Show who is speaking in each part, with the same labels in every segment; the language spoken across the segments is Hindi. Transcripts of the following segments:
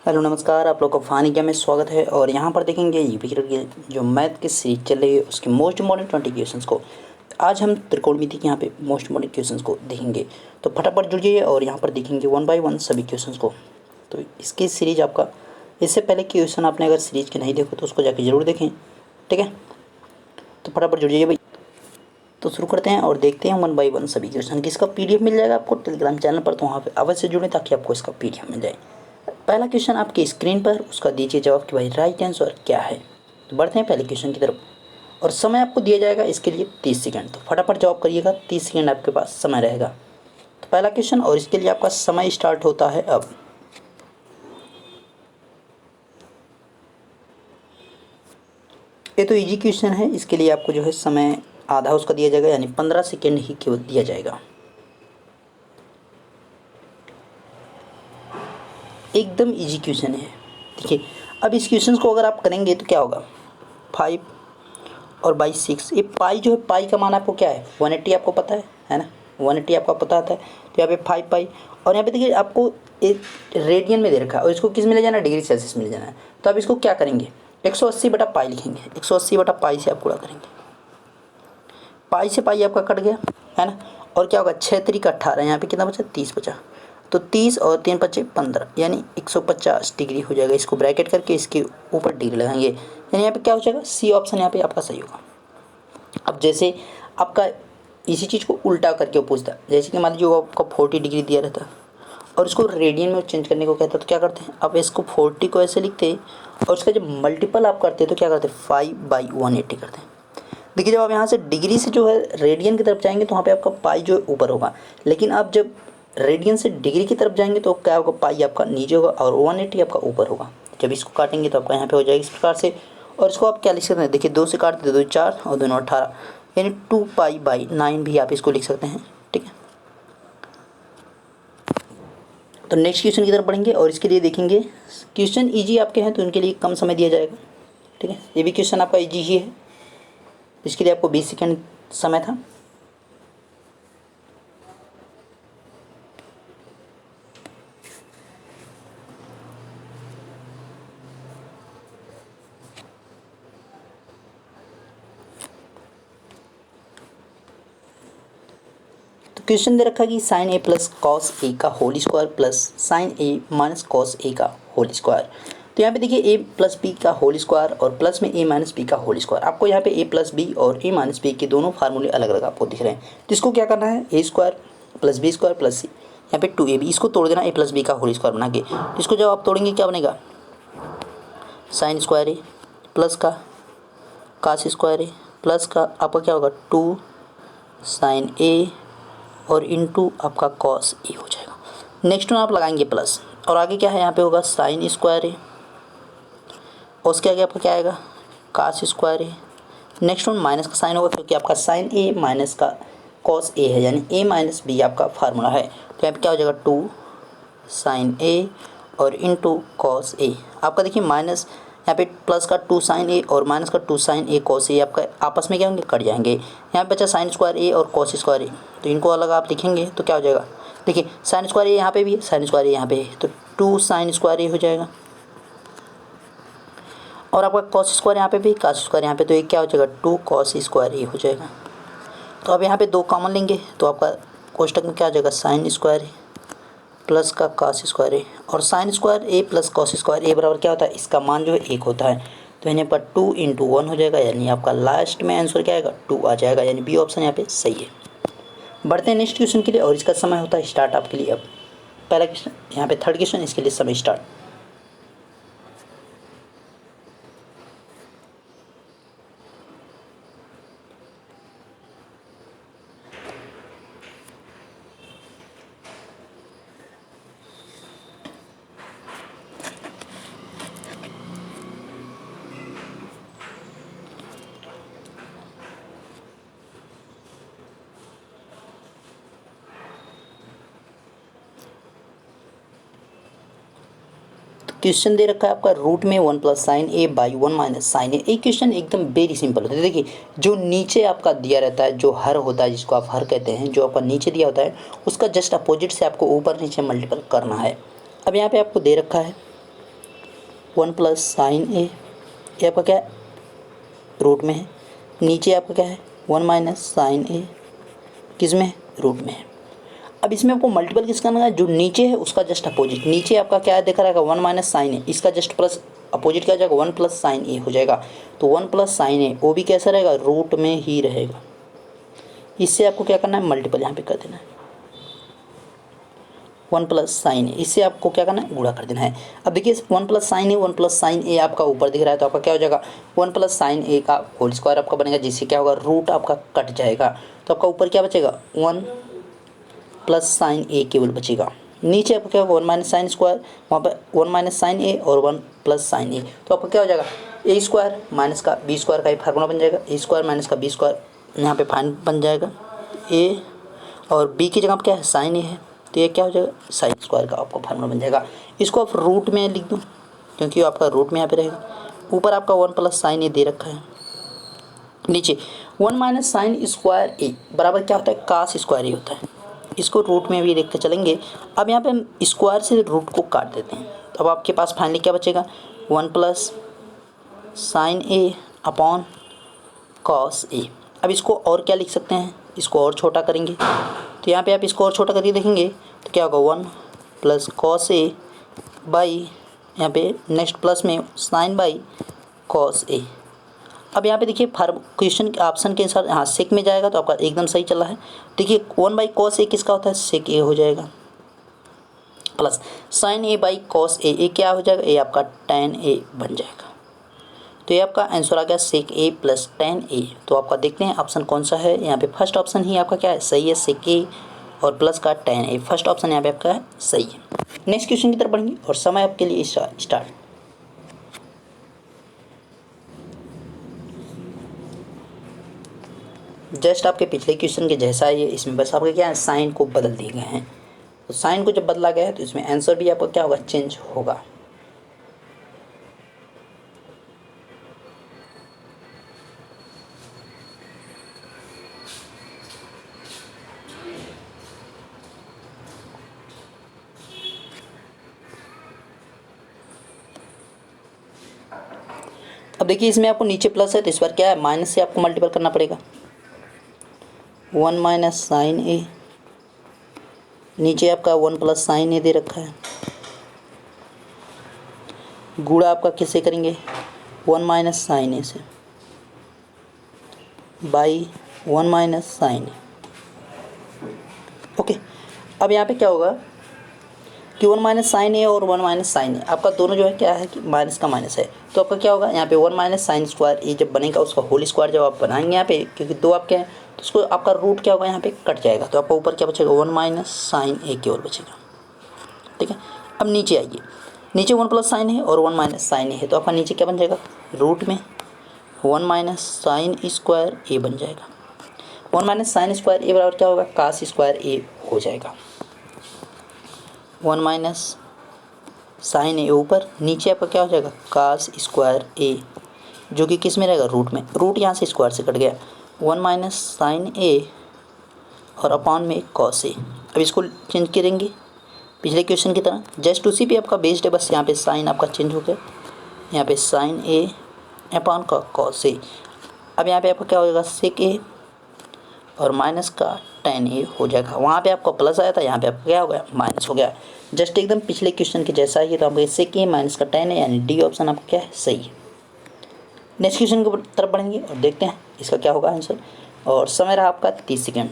Speaker 1: हेलो नमस्कार, आप लोग का फ़ानी क्या में स्वागत है। और यहाँ पर देखेंगे यूपी की जो मैथ की सीरीज चल रही है उसके मोस्ट इम्पॉर्टेंट 20 क्वेश्चंस को। आज हम त्रिकोणमिति के यहाँ पे मोस्ट इम्पॉर्टेंट क्वेश्चंस को देखेंगे, तो फटाफट जुड़ जाइए और यहाँ पर देखेंगे वन बाय वन सभी क्वेश्चंस को। तो इसकी सीरीज आपका, इससे पहले क्वेश्चन आपने अगर सीरीज के नहीं देखो तो उसको जाके ज़रूर देखें, ठीक है। तो फटाफट जुड़ जाइए भाई। तो शुरू करते हैं और देखते हैं वन बाय वन सभी क्वेश्चन की। इसका PDF मिल जाएगा आपको टेलीग्राम चैनल पर, तो वहाँ पर अवश्य जुड़ें ताकि आपको इसका PDF मिल जाए। पहला क्वेश्चन आपकी स्क्रीन पर, उसका दीजिए जवाब कि भाई राइट आंसर क्या है। तो बढ़ते हैं पहले क्वेश्चन की तरफ और समय आपको दिया जाएगा इसके लिए 30 सेकंड। तो फटाफट जवाब करिएगा, 30 सेकंड आपके पास समय रहेगा। तो पहला क्वेश्चन और इसके लिए आपका समय स्टार्ट होता है अब। ये तो इजी क्वेश्चन है, इसके लिए आपको जो है समय आधा उसका दिया जाएगा, यानी 15 सेकेंड ही केवल दिया जाएगा। एकदम इजी क्वेश्चन है। देखिए अब इस क्वेश्चन को अगर आप करेंगे तो क्या होगा, 5 और बाई 6। ये पाई जो है, पाई का मान आपको क्या है 180, आपको पता है ना, 180 आपको पता आता है। तो यहाँ पे 5 पाई और यहाँ पे देखिए आपको एक रेडियन में दे रखा है और इसको किस में ले जाना है, डिग्री सेल्सियस में ले जाना है। तो आप इसको क्या करेंगे, 180 बटा पाई लिखेंगे, 180 बटा पाई से आप गुणा करेंगे। पाई से पाई आपका कट गया है ना, और क्या होगा 6 3 18, यहाँ पे कितना बचा 30 बचा। तो 30 और 3 5 15 यानी 150 डिग्री हो जाएगा। इसको ब्रैकेट करके इसके ऊपर डिग्री लगाएंगे, यानी यहाँ पे क्या हो जाएगा, सी ऑप्शन यहाँ पे आपका सही होगा। अब जैसे आपका इसी चीज़ को उल्टा करके वो पूछता है, जैसे कि मान लीजिए वो आपका 40 डिग्री दिया रहता है और इसको रेडियन में चेंज करने को कहता है, तो क्या करते हैं अब इसको 40 को ऐसे लिखते हैं और उसका जब मल्टीपल आप करते हैं तो क्या करते हैं 5/180 करते हैं। देखिए जब आप यहाँ से डिग्री से जो है रेडियन की तरफ जाएंगे तो वहाँ पे आपका पाई जो है ऊपर होगा, लेकिन आप जब रेडियन से डिग्री की तरफ जाएंगे तो क्या होगा, पाई आपका नीचे होगा और 180 आपका ऊपर होगा। जब इसको काटेंगे तो आपका यहाँ पे हो जाएगा इस प्रकार से। और इसको आप क्या लिख सकते हैं, देखिए 2 से काट दे 2 4 और 2 9 18, यानी 2π/9 भी आप इसको लिख सकते हैं, ठीक है। तो नेक्स्ट क्वेश्चन की तरफ बढ़ेंगे और इसके लिए देखेंगे क्वेश्चन इजी आपके हैं तो इनके लिए कम समय दिया जाएगा, ठीक है। ये भी क्वेश्चन आपका इजी ही है, इसके लिए आपको 20 सेकंड समय था। तो क्वेश्चन दे रखा है कि साइन ए प्लस कॉस ए का whole square plus sine A minus cos ए का होल स्क्वायर। तो यहाँ पे देखिए ए प्लस बी का होल स्क्वायर और प्लस में ए माइनस बी का होल स्क्वायर। आपको यहाँ पे ए प्लस बी और ए माइनस बी के दोनों फार्मूले अलग अलग आपको दिख रहे हैं। तो इसको क्या करना है, A square plus B square plus C, यहाँ पे 2ab, इसको तोड़ देना ए प्लस बी का होल स्क्वायर बना के। तो इसको जब आप तोड़ेंगे क्या बनेगा, साइन स्क्वायर ए प्लस का कास स्क्वायर ए प्लस का आपका क्या होगा 2 साइन ए और इनटू आपका कॉस ए हो जाएगा। नेक्स्ट में आप लगाएंगे प्लस और आगे क्या है, यहाँ पे होगा साइन स्क्वायर ए और उसके आगे आपका क्या आएगा कास स्क्वायर ए। नेक्स्ट में माइनस का साइन होगा क्योंकि आपका साइन ए माइनस का कॉस ए है, यानी ए माइनस बी आपका फार्मूला है। तो यहाँ पे क्या हो जाएगा 2 साइन ए और इनटू कॉस ए। आपका देखिए माइनस यहाँ पे प्लस का 2 साइन ए और माइनस का 2 साइन ए कॉस ए आपका आपस में क्या होंगे, कट जाएंगे। यहाँ पे बचा साइन स्क्वायर ए और कॉस स्क्वायर ए, तो इनको अलग आप लिखेंगे तो क्या हो जाएगा, देखिए साइन स्क्वायर ए यहाँ पे भी है, साइन स्क्वायर ए यहाँ पे है, तो 2 साइन स्क्वायर ए हो जाएगा और आपका कॉस स्क्वायर यहाँ पे भी, कॉस स्क्वायर यहाँ पे, तो ये क्या हो जाएगा 2 कॉस स्क्वायर ए हो जाएगा। तो अब यहाँ पे 2 कॉमन लेंगे तो आपका कोष्टक में क्या आ जाएगा साइन स्क्वायर ए प्लस का कॉस स्क्वायर ए, और sign square A plus cos square ए बराबर क्या होता है, इसका मान जो है 1 होता है। तो यहाँ पर 2 × 1 हो जाएगा, यानी आपका लास्ट में आंसर क्या आएगा 2 आ जाएगा, यानी बी ऑप्शन यहाँ पे सही है। बढ़ते हैं नेक्स्ट क्वेश्चन के लिए और इसका समय होता है स्टार्ट आपके लिए। अब पहला क्वेश्चन यहाँ पे थर्ड क्वेश्चन, इसके लिए समय स्टार्ट। क्वेश्चन दे रखा है आपका रूट में 1 plus sine A by 1 minus sine A. एक क्वेश्चन एकदम वेरी सिंपल होता है। देखिए जो नीचे आपका दिया रहता है, जो हर होता है जिसको आप हर कहते हैं, जो आपका नीचे दिया होता है उसका जस्ट अपोजिट से आपको ऊपर नीचे मल्टीपल करना है। अब यहाँ पे आपको दे रखा है 1 प्लस साइन ए, ये आपका क्या है रूट में है। नीचे आपका क्या है 1 माइनस साइन ए, किस में है रूट में है। अब इसमें आपको मल्टीपल किसका करना है, जो नीचे है उसका जस्ट अपोजिट। नीचे आपका क्या है देखा रहेगा 1 माइनस साइन ए, इसका जस्ट प्लस अपोजिट क्या हो जाएगा 1 प्लस साइन ए हो जाएगा। तो 1 प्लस साइन ए वो भी कैसा रहेगा रूट में ही रहेगा। इससे आपको क्या करना है मल्टीपल यहाँ पे कर देना है 1 प्लस साइन ए, इससे आपको क्या करना है गुणा कर देना है। अब देखिए 1 प्लस साइन ए, 1 प्लस साइन ए आपका ऊपर दिख रहा है तो आपका क्या हो जाएगा 1 प्लस साइन ए का होल स्क्वायर आपका बनेगा, जिससे क्या होगा रूट आपका कट जाएगा। तो आपका ऊपर क्या बचेगा 1 प्लस साइन ए केवल बचेगा। नीचे आपका क्या होगा 1 माइनस साइन स्क्वायर, वहाँ पर 1 माइनस साइन ए और 1 प्लस साइन ए। तो आपका क्या हो जाएगा ए स्क्वायर माइनस का बी स्क्वायर का एक फार्मूला बन जाएगा। ए स्क्वायर माइनस का बी स्क्वायर यहाँ पे फाइन बन जाएगा। ए और बी की जगह पर क्या है साइन ए है, तो ये क्या हो जाएगा साइन स्क्वायर का आपको फार्मूला बन जाएगा। इसको आप रूट में लिख दो क्योंकि आपका रूट में यहाँ पे रहेगा। ऊपर आपका 1 प्लस साइन ए दे रखा है, नीचे 1 माइनस साइन स्क्वायर ए बराबर क्या होता है कास स्क्वायर ए होता है। इसको रूट में भी देख के चलेंगे। अब यहाँ पे हम स्क्वायर से रूट को काट देते हैं, तो अब आपके पास फाइनली क्या बचेगा 1 plus sine A upon cos A. अब इसको और क्या लिख सकते हैं, इसको और छोटा करेंगे तो यहाँ पे आप इसको और छोटा करके देखेंगे तो क्या होगा 1 प्लस कॉस ए बाई यहाँ पे नेक्स्ट प्लस में साइन बाई कॉस ए। अब यहाँ पे देखिए क्वेश्चन ऑप्शन के अनुसार हाँ सेक में जाएगा तो आपका एकदम सही चला है। देखिए 1 बाई कॉस ए किसका होता है सेक ए हो जाएगा, plus sine A by cos A क्या हो जाएगा ए आपका tan ए बन जाएगा। तो ये आपका आंसर आ गया सेक ए प्लस tan ए। तो आपका देखते हैं ऑप्शन कौन सा है। यहाँ पे फर्स्ट ऑप्शन ही आपका क्या है सही है सेक ए और प्लस का tan ए, फर्स्ट ऑप्शन यहाँ पे आपका है सही है। नेक्स्ट क्वेश्चन की तरफ बढ़ेंगे और समय आपके लिए स्टार्ट। जस्ट आपके पिछले क्वेश्चन के जैसा ही है, इसमें बस आपके क्या है साइन को बदल दिए गए हैं। तो साइन को जब बदला गया है तो इसमें आंसर भी आपका क्या होगा चेंज होगा। अब देखिए इसमें आपको नीचे प्लस है तो इस बार क्या है माइनस से आपको मल्टीपल करना पड़ेगा 1 माइनस साइन ए, नीचे आपका 1 प्लस साइन ए दे रखा है, गुणा आपका किससे करेंगे 1 माइनस साइन ए से by 1 minus sine A. Okay अब यहाँ पे क्या होगा कि 1 माइनस साइन ए और 1 माइनस साइन ए आपका दोनों जो है क्या है कि माइनस का माइनस है। तो आपका क्या होगा यहाँ पे 1 माइनस साइन स्क्वायर ए जब बनेगा उसका होल स्क्वायर जब आप बनाएंगे यहाँ पे क्योंकि दो आपके हैं तो उसको आपका रूट क्या होगा यहाँ पे कट जाएगा। तो आपका ऊपर क्या बचेगा 1 माइनस साइन ए की ओर बचेगा। ठीक है अब नीचे आइए, नीचे 1 प्लस साइन है और 1 माइनस साइन ए है तो आपका नीचे क्या बन जाएगा रूट में 1 माइनस साइन स्क्वायर ए बन जाएगा। 1 माइनस साइन स्क्वायर ए बराबर क्या होगा कास स्क्वायर ए हो जाएगा। 1 माइनस साइन ए ऊपर, नीचे आपका क्या हो जाएगा कास स्क्वायर ए जो कि किस में रहेगा रूट में, रूट यहाँ से स्क्वायर से कट गया 1 माइनस साइन ए और अपॉन में कॉस ए। अब इसको चेंज करेंगे पिछले क्वेश्चन की तरह, जस्ट उसी पे आपका बेस्ड है, बस यहाँ पे साइन आपका चेंज हो गया, यहाँ पे साइन ए अपॉन का कॉस ए। अब यहाँ पे आपका क्या हो जाएगा सेक ए और माइनस का tan ए हो जाएगा। वहाँ पे आपका प्लस आया था यहाँ पे आपका क्या हो गया माइनस हो गया, जस्ट एकदम पिछले क्वेश्चन के जैसा ही। तो आपका सेक ए माइनस का tan ए यानी डी ऑप्शन आपका क्या है सही है। नेक्स्ट क्वेश्चन की तरफ बढ़ेंगे और देखते हैं इसका क्या होगा आंसर। और समय रहा आपका 30 सेकेंड।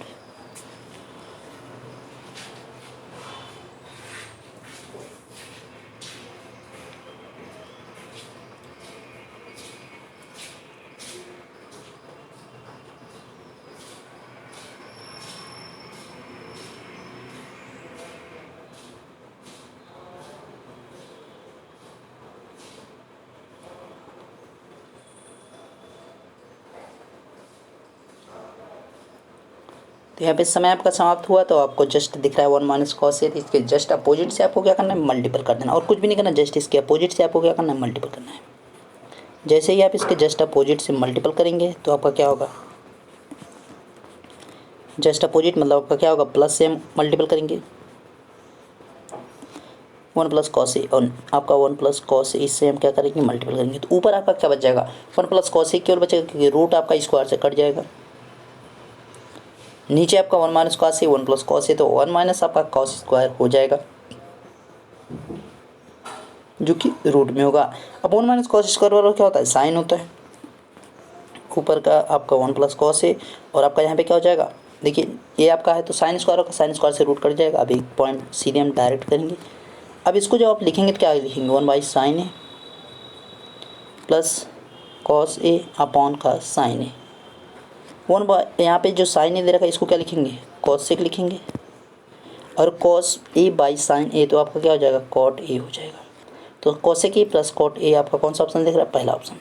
Speaker 1: तो यहाँ पे समय आपका समाप्त हुआ तो आपको जस्ट दिख रहा है 1 माइनस कॉस ए, इसके जस्ट अपोजिट से आपको क्या करना है मल्टीपल कर देना और कुछ भी नहीं करना, जस्ट इसके अपोजिट से आपको क्या करना है मल्टीपल करना है। जैसे ही आप इसके जस्ट अपोजिट से मल्टीपल करेंगे तो आपका क्या होगा जस्ट अपोजिट मतलब आपका क्या होगा प्लस से मल्टीपल करेंगे 1 प्लस कॉस ए और आपका 1 प्लस कॉस ए, इससे हम क्या करेंगे मल्टीपल करेंगे तो ऊपर आपका क्या बच जाएगा 1 प्लस कॉस ए केवल बचेगा क्योंकि रूट आपका स्क्वायर से कट जाएगा। नीचे आपका 1 माइनस कॉस ए 1 प्लस कॉस ए तो 1 माइनस आपका कॉस स्क्वायर हो जाएगा जो कि रूट में होगा। अब 1 माइनस कॉस स्क्वायर बराबर क्या होता है साइन होता है। ऊपर का आपका 1 प्लस कॉस ए और आपका यहाँ पे क्या हो जाएगा देखिए ये आपका है तो साइन स्क्वायर होगा, साइन स्क्वायर से रूट कट जाएगा। अब एक पॉइंट सीधे हम डायरेक्ट करेंगे। अब इसको जब आप लिखेंगे तो क्या लिखेंगे 1 by sine A plus cos A upon का साइन ए। 1 बाई यहाँ पे जो साइन ए दे रखा है इसको क्या लिखेंगे कॉस सेक लिखेंगे और कॉस ए बाई साइन ए तो आपका क्या हो जाएगा कॉट ए हो जाएगा। तो cosec A plus cot A आपका कौन सा ऑप्शन दिख रहा है पहला ऑप्शन।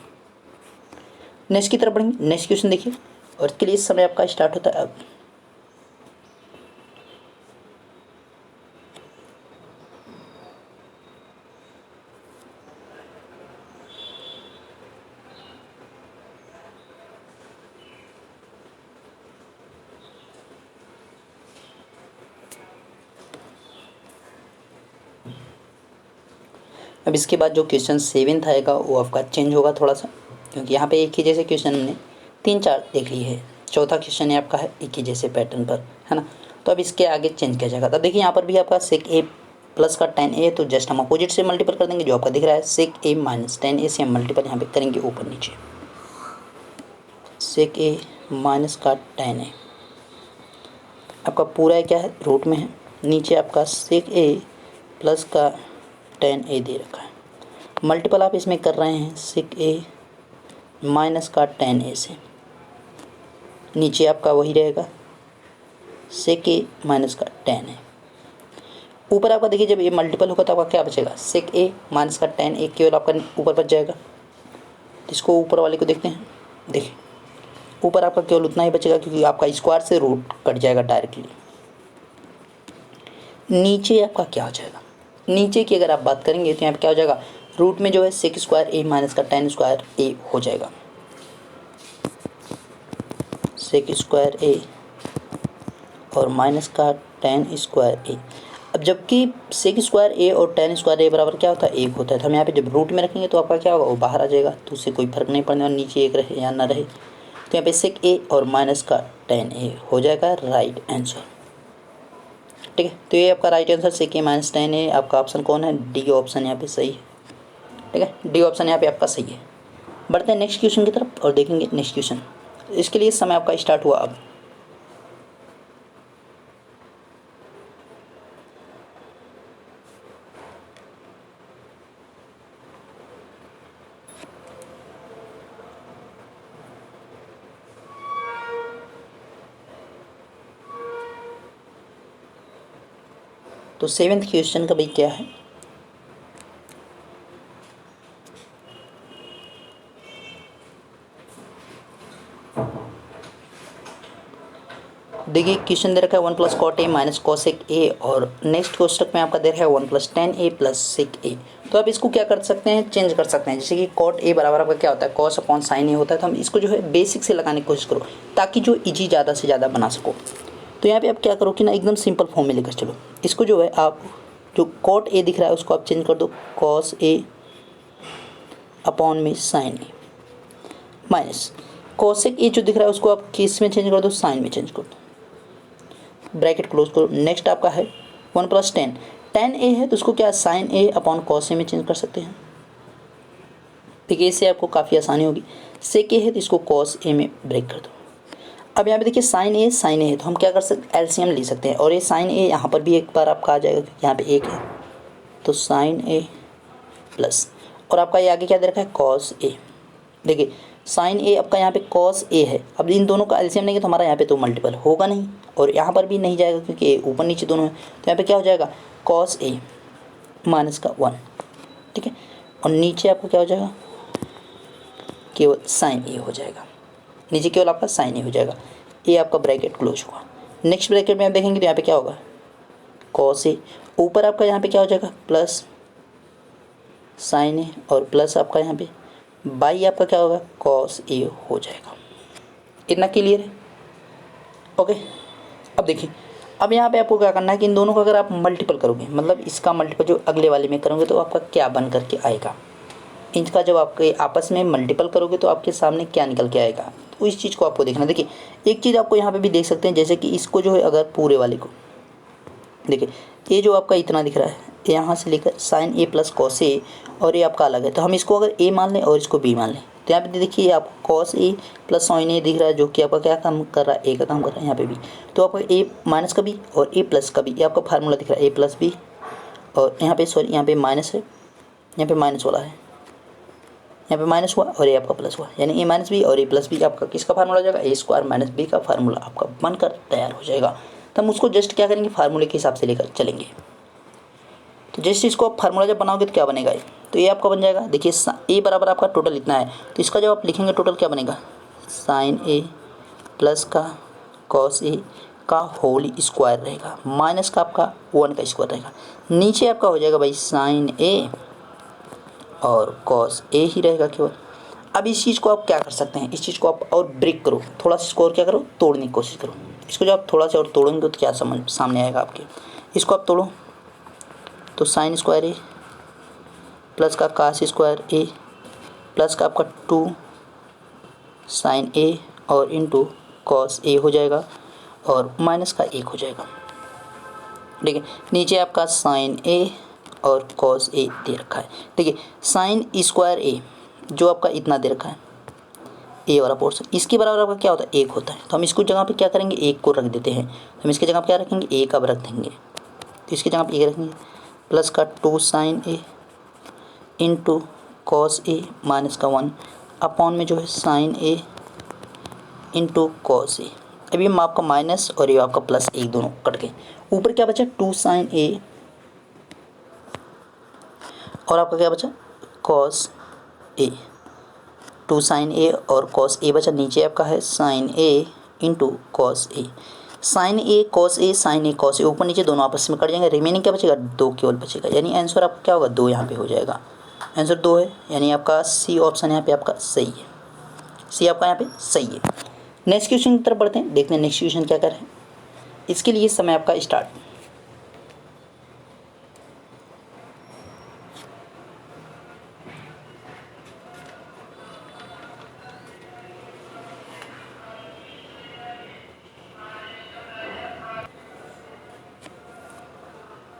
Speaker 1: नेक्स्ट की तरफ बढ़ेंगे। नेक्स्ट क्वेश्चन देखिए और इसके लिए इस समय आपका स्टार्ट होता है अब इसके बाद जो क्वेश्चन 7th आएगा वो आपका चेंज होगा थोड़ा सा क्योंकि यहाँ पे एक ही जैसे क्वेश्चन हमने 3-4 देख लिए है। चौथा क्वेश्चन है आपका है एक ही जैसे पैटर्न पर है ना। तो अब इसके आगे चेंज किया जाएगा। तो देखिए यहाँ पर भी आपका सेक ए प्लस का tan ए तो जस्ट हम अपोजिट से मल्टीपल कर देंगे जो आपका दिख रहा है सेक ए माइनस tan ए से हम मल्टीपल यहाँ पे करेंगे ऊपर नीचे। सेक ए माइनस का tan ए आपका पूरा है क्या है रूट में है। नीचे आपका सेक ए प्लस का tan ए दे रखा है। मल्टीपल आप इसमें कर रहे हैं सेक ए माइनस का tan ए से। नीचे आपका वही रहेगा सेक ए माइनस का tan ए। ऊपर आपका देखिए जब ये मल्टीपल होगा तो आपका क्या बचेगा सेक ए माइनस का tan ए केवल आपका ऊपर बच जाएगा। इसको ऊपर वाले को देखते हैं। देखिए ऊपर आपका केवल उतना ही बचेगा क्योंकि आपका स्क्वायर से रूट कट जाएगा डायरेक्टली। नीचे आपका क्या हो जाएगा नीचे की अगर आप बात करेंगे तो यहाँ पे क्या हो जाएगा रूट में जो है सेक स्क्वायर ए माइनस का tan स्क्वायर ए हो जाएगा। सेक स्क्वायर ए और माइनस का tan स्क्वायर ए। अब जबकि सेक स्क्वायर ए और tan स्क्वायर ए बराबर क्या होता है एक होता है तो हम यहाँ पे जब रूट में रखेंगे तो आपका क्या होगा वो बाहर आ जाएगा तो उससे कोई फर्क नहीं पड़ने और नीचे एक रहे या ना रहे। तो यहाँ पे सेक ए और माइनस का tan ए हो जाएगा राइट आंसर। ठीक है तो ये आपका राइट आंसर सेक ए माइनस tan ए। आपका ऑप्शन कौन है डी ऑप्शन यहाँ पे सही है। ठीक है डी ऑप्शन यहाँ पे आपका सही है। बढ़ते हैं नेक्स्ट क्वेश्चन की तरफ और देखेंगे नेक्स्ट क्वेश्चन। इसके लिए समय आपका स्टार्ट हुआ अब। तो 7th क्वेश्चन का भाई क्या है देखिए क्वेश्चन दे रखा है 1 plus cot A minus cosec A और नेक्स्ट क्वेश्चन में आपका दे रखा है 1 plus tan A plus sec A. तो आप इसको क्या कर सकते हैं चेंज कर सकते हैं। जैसे कि कॉट ए बराबर आपका क्या होता है कॉस अपॉन साइन ए होता है तो हम इसको जो है बेसिक से लगाने की कोशिश करो ताकि जो इजी ज़्यादा से ज़्यादा बना सको। तो यहाँ पे आप क्या करो कि ना एकदम सिंपल फॉर्म में लेकर चलो। इसको जो है आप जो कॉट ए दिख रहा है उसको आप चेंज कर दो कॉस ए अपॉन में sine A minus cosec A जो दिख रहा है उसको आप किस में चेंज कर दो साइन में चेंज कर दो ब्रैकेट क्लोज करो। नेक्स्ट आपका है 1 प्लस tan ए है तो उसको क्या sign A upon cos A में चेंज कर सकते हैं। देखिए इससे आपको काफ़ी आसानी होगी। सेक ए है तो इसको कॉस ए में ब्रेक कर दो। अब यहाँ पे देखिए साइन ए है तो हम क्या कर सकते एलसीएम ले सकते हैं और ये साइन ए यहाँ पर भी एक बार आपका आ जाएगा क्योंकि यहाँ पे एक है तो साइन ए प्लस और आपका ये आगे क्या दे रखा है कॉस ए। देखिए साइन ए आपका यहाँ पे कॉस ए है। अब इन दोनों का एलसीएम लेंगे तो हमारा यहाँ पे तो मल्टीपल होगा नहीं और यहाँ पर भी नहीं जाएगा क्योंकि ऊपर नीचे दोनों है तो यहाँ पे क्या हो जाएगा कॉस ए माइनस का 1। ठीक है और नीचे आपको क्या हो जाएगा केवल साइन ए हो जाएगा। नीचे केवल आपका साइन ए हो जाएगा। ये आपका ब्रैकेट क्लोज हुआ। नेक्स्ट ब्रैकेट में आप देखेंगे तो यहाँ पे क्या होगा कॉस ए ऊपर आपका यहाँ पे क्या हो जाएगा प्लस साइन ए और प्लस आपका यहाँ पे बाई आपका क्या होगा कॉस ए हो जाएगा। इतना क्लियर है ओके। अब देखिए अब यहाँ पे आपको क्या करना है कि इन दोनों का अगर आप मल्टीपल करोगे, मतलब इसका मल्टीपल जो अगले वाले में करोगे तो आपका क्या बन करके आएगा, इनका जब आपके आपस में मल्टीपल करोगे तो आपके सामने क्या निकल के आएगा। तो इस चीज़ को आपको देखना। देखिए एक चीज़ आपको यहाँ पे भी देख सकते हैं, जैसे कि इसको जो है अगर पूरे वाले को देखिए, ये जो आपका इतना दिख रहा है यहाँ से लेकर साइन ए प्लस कॉस ए, और ये आपका अलग है, तो हम इसको अगर ए मान लें और इसको बी मान लें तो यहाँ पे देखिए आपको कॉस ए प्लस साइन ए दिख रहा है, जो कि आपका क्या काम कर रहा है, ए का काम कर रहा है यहाँ पे भी। तो आपका ए माइनस का बी और ए प्लस का बी, ये आपका फार्मूला दिख रहा है, ए प्लस बी, और यहाँ पे सॉरी यहाँ पे माइनस है, यहाँ पे माइनस वाला है, यहाँ पे माइनस हुआ और ये आपका प्लस हुआ, यानी ए माइनस बी और ए प्लस बी आपका किसका फार्मूला हो जाएगा, ए स्क्वायर माइनस बी का फार्मूला आपका बनकर तैयार हो जाएगा। तो हम उसको जस्ट क्या करेंगे, फार्मूले के हिसाब से लेकर चलेंगे। तो जिस चीज़ को आप फार्मूला जब बनाओगे तो क्या बनेगा, तो ये आपका बन जाएगा। देखिए ए बराबर आपका टोटल इतना है, तो इसका जब आप लिखेंगे टोटल क्या बनेगा, साइन ए प्लस का कॉस ए का होल स्क्वायर रहेगा, माइनस का आपका 1 का स्क्वायर रहेगा। नीचे आपका हो जाएगा भाई साइन ए और कॉस ए ही रहेगा केवल। अब इस चीज़ को आप क्या कर सकते हैं, इस चीज़ को आप और ब्रेक करो, थोड़ा सा इसको और क्या करो, तोड़ने की कोशिश करो। इसको जब आप थोड़ा सा और तोड़ेंगे तो क्या समझ सामने आएगा आपके, इसको आप तोड़ो तो साइन स्क्वायर ए प्लस का कास स्क्वायर ए प्लस का आपका 2 साइन ए और इंटू कॉस ए हो जाएगा, और माइनस का 1 हो जाएगा। देखिए नीचे आपका साइन ए और कॉस ए दे रखा है। देखिए साइन स्क्वायर ए जो आपका इतना दे रखा है, ए वाला पोर्शन, इसके बराबर आपका क्या होता है, 1 होता है। तो हम इसको जगह पे क्या करेंगे, 1 को रख देते हैं। तो हम इसकी जगह पे क्या रखेंगे, 1 अब रख देंगे, तो इसकी जगह पे 1 रखेंगे, प्लस का 2 sine A into cos A minus का 1 अपॉन में जो है sign A into cos A. अभी हम आपका माइनस और ये आपका प्लस 1 दोनों कट गए, ऊपर क्या बचा 2 साइन ए और आपका क्या बचा कॉस ए, 2 साइन ए और कॉस ए बचा, नीचे आपका है sign A into cos A. Sign A cos A sign A cos A ऊपर नीचे दोनों आपस में कट जाएंगे, रिमेनिंग क्या बचेगा, 2 केवल बचेगा, यानी आंसर आपका क्या होगा, 2 यहाँ पे हो जाएगा। आंसर 2 है, यानी आपका सी ऑप्शन यहाँ पे आपका सही है, सी आपका यहाँ पे सही है। नेक्स्ट क्वेश्चन की तरफ बढ़ते हैं, देखते हैं नेक्स्ट क्वेश्चन क्या कर रहे हैं। इसके लिए समय आपका स्टार्ट।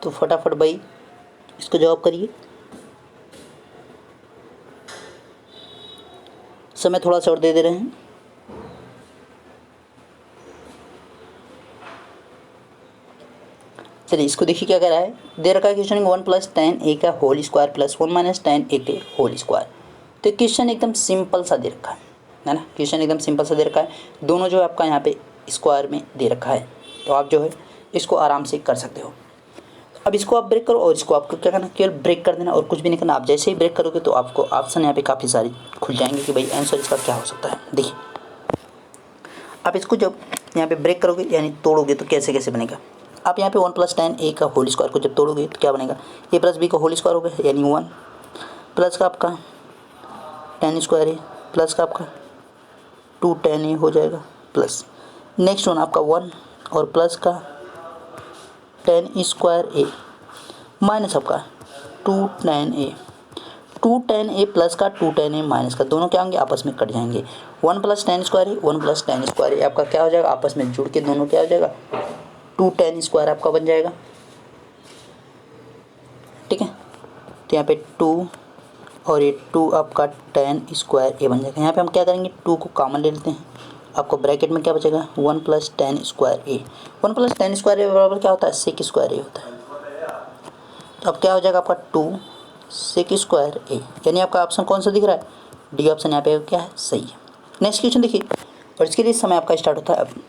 Speaker 1: तो फटाफट भाई इसको जवाब करिए, समय थोड़ा सा और दे रहे हैं। चलिए इसको देखिए क्या कह रहा है, दे रखा है क्वेश्चन 1 प्लस टेन ए का whole square plus 1 minus tan A के होल स्क्वायर। तो क्वेश्चन एकदम सिंपल सा दे रखा है ना, क्वेश्चन एकदम सिंपल सा दे रखा है, दोनों जो है आपका यहाँ पे स्क्वायर में दे रखा है, तो आप जो है इसको आराम से कर सकते हो। अब इसको आप ब्रेक करो और इसको आपको क्या करना, केवल ब्रेक कर देना और कुछ भी नहीं करना। आप जैसे ही ब्रेक करोगे तो आपको ऑप्शन यहाँ पे काफ़ी सारी खुल जाएंगे कि भाई आंसर इसका क्या हो सकता है। देखिए आप इसको जब यहाँ पे ब्रेक करोगे यानी तोड़ोगे तो कैसे कैसे बनेगा, आप यहाँ पे 1 प्लस टेन ए का होल स्क्वायर को जब तोड़ोगे तो क्या बनेगा, ए प्लस बी का होल स्क्वायर हो गया यानी 1 प्लस का आपका टेन स्क्वायर ए प्लस का आपका 2 टेन ए हो जाएगा, प्लस नेक्स्ट वन आपका 1 और प्लस का टेन स्क्वायर ए माइनस आपका 2 टेन ए, 2 टेन ए प्लस का 2 टेन ए माइनस का, दोनों क्या होंगे आपस में कट जाएंगे। 1 प्लस टेन स्क्वायर ए 1 प्लस टेन स्क्वायर ए आपका क्या हो जाएगा, आपस में जुड़ के दोनों क्या हो जाएगा, 2 टेन स्क्वायर आपका बन जाएगा। ठीक है, तो यहाँ पे 2 और ये 2 आपका टेन स्क्वायर ए बन जाएगा। यहाँ पे हम क्या करेंगे, 2 को कॉमन ले लेते हैं, आपको ब्रैकेट में क्या बचेगा 1 प्लस टेन स्क्वायर ए। 1 प्लस टेन स्क्वायर ए बराबर क्या होता है, सेक स्क्वायर ए होता है। तो अब क्या हो जाएगा आपका 2 सेक स्क्वायर ए, यानी आपका ऑप्शन कौन सा दिख रहा है, डी ऑप्शन यहाँ पे क्या है, सही है। नेक्स्ट क्वेश्चन देखिए, और इसके लिए समय आपका स्टार्ट होता है अब।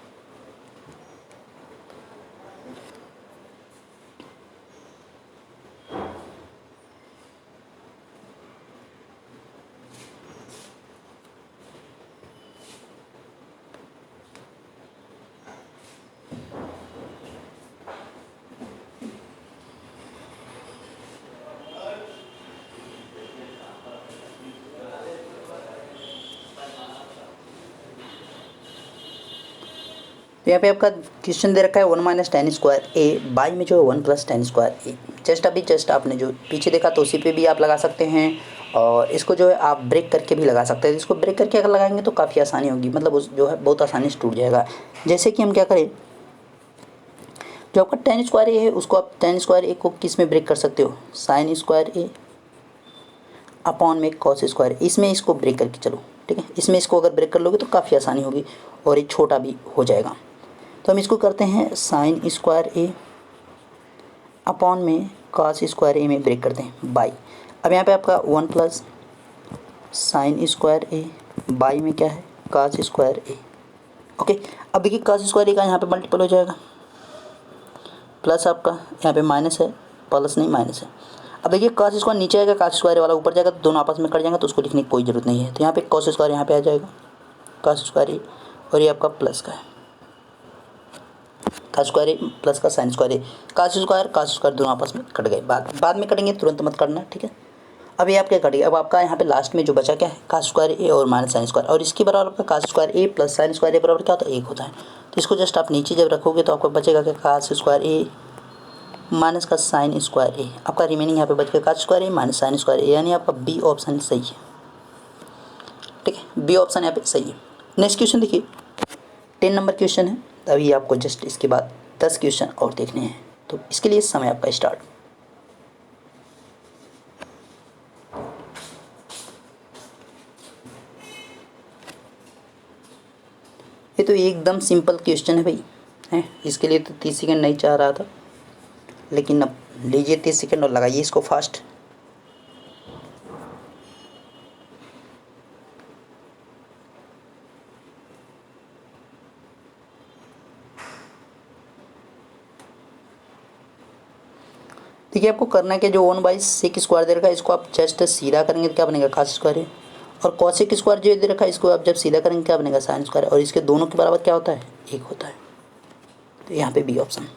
Speaker 1: यहाँ पे आपका क्वेश्चन दे रखा है 1 minus ten square A by में जो है 1 प्लस टेन स्क्वायर ए। जस्ट आपने जो पीछे देखा तो उसी पे भी आप लगा सकते हैं, और इसको जो है आप ब्रेक करके भी लगा सकते हैं। इसको ब्रेक करके अगर लगाएंगे तो काफ़ी आसानी होगी, मतलब उस जो है बहुत आसानी से टूट जाएगा। जैसे कि हम क्या करें, जो आपका टेन स्क्वायर ए है उसको आप टेन स्क्वायर ए को किस में ब्रेक कर सकते हो, साइन स्क्वायर ए अपॉन में कॉस स्क्वायर, इसमें इसको ब्रेक करके चलो, ठीक है। इसमें इसको अगर ब्रेक कर लोगे तो काफ़ी आसानी होगी और ये छोटा भी हो जाएगा। तो हम इसको करते हैं साइन स्क्वायर ए अपॉन में कॉस स्क्वायर ए में ब्रेक करते हैं बाई। अब यहाँ पे आपका 1 plus sign square A by में क्या है, कॉस स्क्वायर ए। ओके, अब देखिए कॉस स्क्वायर ए का यहाँ पे मल्टीपल हो जाएगा, प्लस आपका यहाँ पे माइनस है, प्लस नहीं माइनस है। अब देखिए कॉस स्क्वायर नीचे आएगा, कॉस स्क्वायर वाला ऊपर जाएगा, तो दोनों आपस में कट जाएंगे, तो उसको लिखने की कोई ज़रूरत नहीं है। तो यहाँ पे कॉस स्क्वायर यहाँ पे आ जाएगा, कॉस स्क्वायर ए, और ये आपका प्लस का है, कॉस स्क्वायर ए प्लस का साइन स्क्वायर ए। कॉस स्क्वायर दोनों आपस में कट गए, बाद में कटेंगे, तुरंत मत करना, ठीक है। अब ये आपके कट गए। अब आपका यहाँ पे लास्ट में जो बचा क्या है, कॉस स्क्वायर ए और माइनस साइन स्क्वायर, और इसके बराबर आपका cos square A plus sign square ए बराबर क्या होता है, 1 होता है। तो इसको जस्ट आप नीचे जब रखोगे तो आपको बचेगा क्या, कॉस स्क्वायर ए माइनस का साइन स्क्वायर ए। आपका रिमेनिंग यहाँ पे बच गया कॉस स्क्वायर ए माइनस साइन स्क्वायर ए, यानी आपका बी ऑप्शन सही है, ठीक है। बी ऑप्शन यहाँ पे सही है। नेक्स्ट क्वेश्चन देखिए, 10 नंबर क्वेश्चन है। अभी आपको जस्ट इसके बाद 10 क्वेश्चन और देखने हैं, तो इसके लिए समय आपका स्टार्ट। ये तो एकदम सिंपल क्वेश्चन है भाई, हैं। इसके लिए तो 30 सेकंड नहीं चाह रहा था, लेकिन अब लीजिए 30 सेकंड और लगाइए इसको फास्ट। देखिए आपको करना है कि जो 1/sec स्क्वायर दे रखा है इसको आप जस्ट सीधा करेंगे तो क्या बनेगा, कॉस स्क्वायर है। और कॉसेक स्क्वायर जो दे रखा है इसको आप जब सीधा करेंगे क्या बनेगा, साइन स्क्वायर। और इसके दोनों के बराबर क्या होता है, 1 होता है। तो यहाँ पे बी ऑप्शन।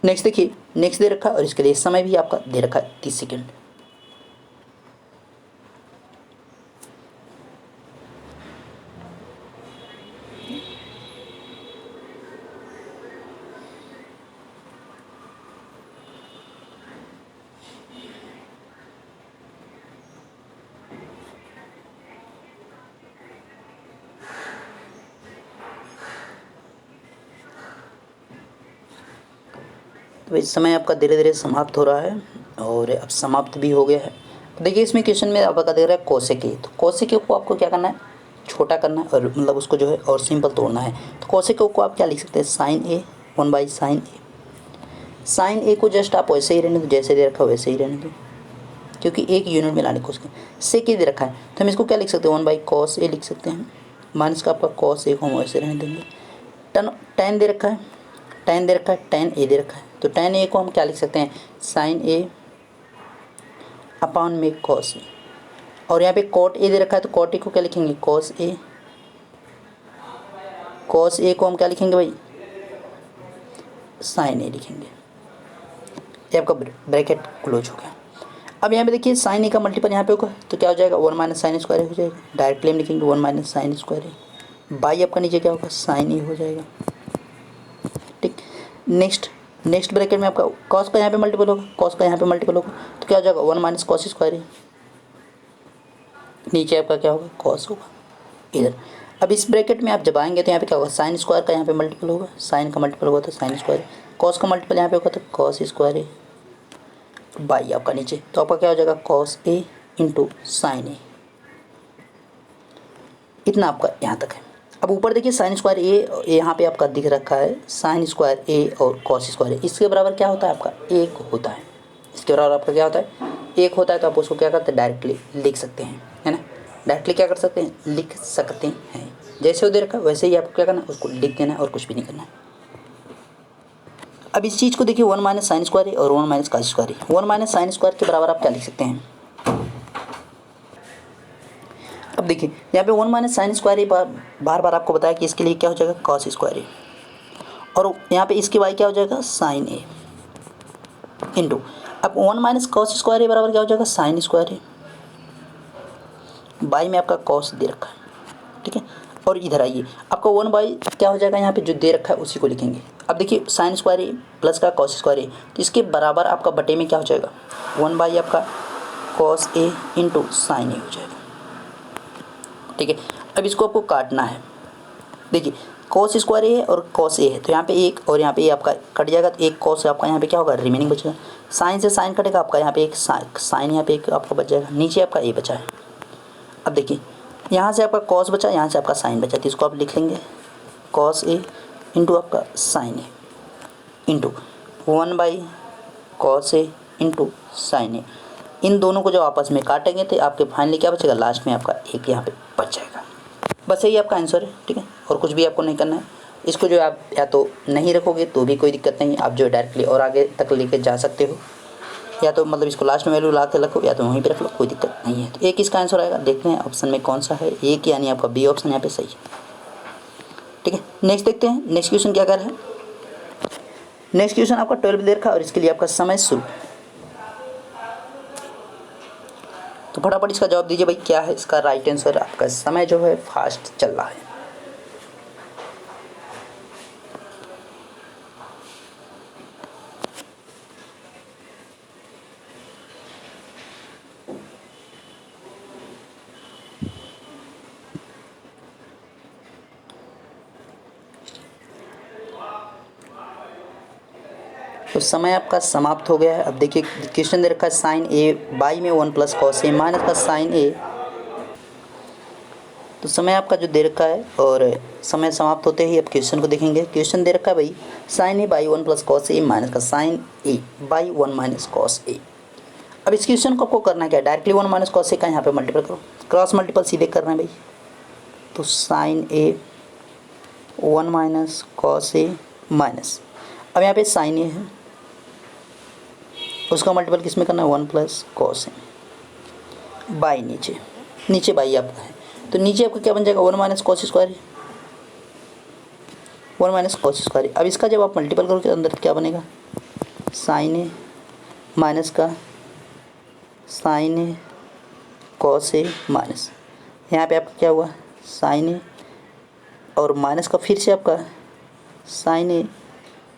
Speaker 1: नेक्स्ट देखिए, नेक्स्ट दे रखा है और इसके लिए समय भी आपका दे रखा है 30 सेकेंड। तो इस समय आपका धीरे धीरे समाप्त हो रहा है और अब समाप्त भी हो गया है। देखिए इसमें क्वेश्चन में आपका दे रहा है कोसेक ए, तो कोसेक ए को आपको क्या करना है, छोटा करना है, और मतलब उसको जो है और सिंपल तोड़ना है। तो कोसेक ए को आप क्या लिख सकते हैं, साइन ए 1/sin ए। साइन ए को जस्ट आप वैसे ही रहने दो, जैसे दे रखा है वैसे ही रहने दो, क्योंकि एक यूनिट में लाने को उसके सेक ए दे रखा है। तो हम इसको क्या लिख सकते हैं, 1/cos ए लिख सकते हैं, माइनस का आपका cos ए को हम वैसे रहने देंगे। tan दे रखा है, tan दे रखा है, tan ए दे रखा है, तो tan ए को हम क्या लिख सकते हैं, साइन ए अपॉन में cos ए। और यहाँ पे cot ए दे रखा है, तो cot ए को क्या लिखेंगे, cos ए। cos ए को हम क्या लिखेंगे भाई, साइन ए लिखेंगे। ये आपका ब्रैकेट क्लोज हो गया। अब यहाँ पे देखिए साइन ए का मल्टीपल यहाँ पे होगा तो क्या हो जाएगा, 1 माइनस साइन स्क्वायर ए हो जाएगा। डायरेक्टली हम लिखेंगे 1 minus sign square A, by आपका नीचे क्या होगा, साइन ए हो जाएगा, ठीक। नेक्स्ट ब्रैकेट में आपका कॉस का यहाँ पे मल्टीपल होगा, कॉस का यहाँ पे मल्टीपल होगा, तो क्या हो जाएगा 1 माइनस कॉस स्क्वायर ए, नीचे आपका क्या होगा, कॉस होगा इधर। अब इस ब्रैकेट में आप जब आएंगे तो यहाँ पे क्या होगा, साइन स्क्वायर का यहाँ पे मल्टीपल होगा, साइन का मल्टीपल होगा तो साइन स्क्वायर, कॉस का मल्टीपल यहाँ पे होगा तो कॉस स्क्वायर ए, बाई आपका नीचे, तो आपका क्या हो जाएगा, कॉस ए इंटू साइन ए। इतना आपका यहाँ तक है। अब ऊपर देखिए साइन स्क्वायर ए यहाँ पे आपका दिख रखा है, साइन स्क्वायर ए और कॉस स्क्वायर ए, इसके बराबर क्या होता है आपका, 1 होता है। इसके बराबर आपका क्या होता है, 1 होता है। तो आप उसको क्या करते हैं, डायरेक्टली लिख सकते हैं, है ना। डायरेक्टली क्या कर सकते हैं, लिख सकते हैं। जैसे वो दे रखा है वैसे ही आपको क्या करना है, उसको लिख देना है और कुछ भी नहीं करना है। अब इस चीज़ को देखिए 1 माइनस साइन स्क्वायर ए और 1 माइनस कॉस स्क्वायर ए, 1 माइनस साइन स्क्वायर के बराबर आप क्या लिख सकते हैं। अब देखिए यहाँ पे 1 माइनस साइन स्क्वायर ए बार बार आपको बताया कि इसके लिए क्या हो जाएगा, कॉस स्क्वायर ए, और यहाँ पे इसकी वाई क्या हो जाएगा, साइन ए इंटू, अब 1 माइनस कॉस स्क्वायर ए बराबर क्या हो जाएगा, साइन स्क्वायर ए, बाई में आपका कॉस दे रखा है, ठीक है। और इधर आइए, आपका 1 क्या हो जाएगा, यहाँ पे जो दे रखा है उसी को लिखेंगे। अब देखिए साइन स्क्वायर ए प्लस का कॉस स्क्वायर ए, तो इसके बराबर आपका बटे में क्या हो जाएगा, 1 आपका कॉस ए इंटू साइन ए हो जाएगा। ठीक है, अब इसको आपको काटना है। देखिए कॉस स्क्वायर ए है और कॉस ए है, तो यहाँ पे एक और यहाँ पे ए आपका कट जाएगा, तो एक कॉस आपका यहाँ पे क्या होगा, रिमेनिंग बचेगा। साइन से साइन कटेगा आपका, यहाँ पे एक साइन यहाँ पे एक आपका बच जाएगा, नीचे आपका ए बचा है। अब देखिए यहाँ से आपका कॉस बचा, यहाँ से आपका साइन बचा, तो इसको आप लिख लेंगे कॉस ए इंटू आपका sign A into 1 cos A into sine ए। इन दोनों को जब आपस में काटेंगे तो आपके फाइनली क्या बचेगा, लास्ट में आपका एक यहाँ पे बच जाएगा। बस यही आपका आंसर है। ठीक है, और कुछ भी आपको नहीं करना है। इसको जो आप या तो नहीं रखोगे तो भी कोई दिक्कत नहीं, आप जो डायरेक्टली और आगे तक लेके जा सकते हो, या तो मतलब इसको लास्ट में वैल्यू ला के रखो या तो वहीं पे रख लो, कोई दिक्कत नहीं है। तो एक इसका आंसर आएगा, देखते हैं ऑप्शन में कौन सा है, एक यानी आपका बी ऑप्शन यहाँ पे सही है। ठीक है, नेक्स्ट देखते हैं नेक्स्ट क्वेश्चन क्या कर रहा है। नेक्स्ट क्वेश्चन आपका 12 दे रखा है और इसके लिए आपका समय शुरू। तो फटाफट इसका जवाब दीजिए भाई, क्या है इसका राइट आंसर। आपका समय जो है फास्ट चल रहा है। तो समय आपका समाप्त हो गया है। अब देखिए क्वेश्चन दे रखा है साइन ए बाई में 1 प्लस कॉस ए माइनस का साइन ए। तो समय आपका जो दे रखा है और समय समाप्त होते ही अब क्वेश्चन को देखेंगे। क्वेश्चन दे रखा है भाई sine A by 1 plus cos A minus का sine A by 1 minus cos A. अब इस क्वेश्चन को आपको करना क्या है, डायरेक्टली 1 माइनस कॉस ए का यहाँ पे मल्टीपल करो, क्रॉस मल्टीपल सीधे करना है भाई। तो sign A 1 minus cos A minus, अब यहाँ पे साइन ए है, उसका मल्टीपल किस में करना है, 1 प्लस कॉस है बाई नीचे बाई आपका है, तो नीचे आपका क्या बन जाएगा, 1 minus cos square, 1 minus cos square. अब इसका जब आप मल्टीपल करोगे अंदर क्या बनेगा, साइन ए माइनस का sine A cos A minus, यहाँ पे आपका क्या हुआ साइन ए और माइनस का फिर से आपका साइन ए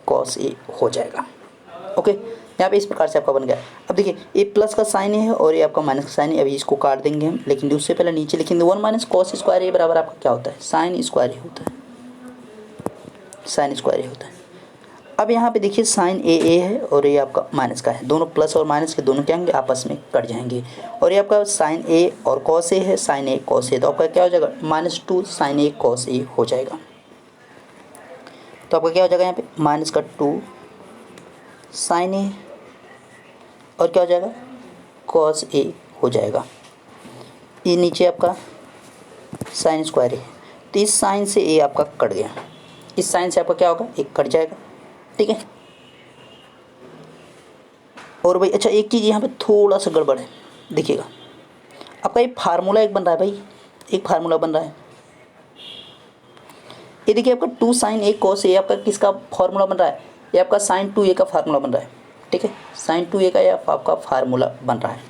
Speaker 1: कॉस ए हो जाएगा। ओके, यहाँ पे इस प्रकार से आपका बन गया। अब देखिए ए प्लस का साइन है और ये आपका माइनस का साइन है, अभी इसको काट देंगे हम, लेकिन उससे पहले नीचे लिखेंगे 1 माइनस कॉस स्क्वायर ए बराबर आपका क्या होता है, साइन स्क्वायर ए होता है, साइन स्क्वायर ए होता है। अब यहाँ पे देखिए साइन ए है और ये आपका माइनस का है, दोनों प्लस और माइनस के दोनों क्या होंगे आपस में कट जाएंगे, और ये आपका साइन ए और कॉस ए है, साइन ए कॉस ए, तो आपका क्या हो जाएगा -2 साइन ए कॉस ए हो जाएगा। तो आपका क्या हो जाएगा यहाँ पे -2 साइन ए और क्या हो जाएगा कॉस ए हो जाएगा। ये नीचे आपका साइन स्क्वायर है, तो इस साइन से ए आपका कट गया, इस साइन से आपका क्या होगा एक कट जाएगा। ठीक है, और भाई अच्छा एक चीज़ यहाँ पे थोड़ा सा गड़बड़ है, देखिएगा आपका ये फार्मूला एक बन रहा है भाई, एक फार्मूला बन रहा है, ये देखिए आपका 2 साइन ए कॉस ए आपका किसका फार्मूला बन रहा है, ये आपका साइन 2 ए का फार्मूला बन रहा है। ठीक है, साइन 2 ए का ये आपका फार्मूला बन रहा है,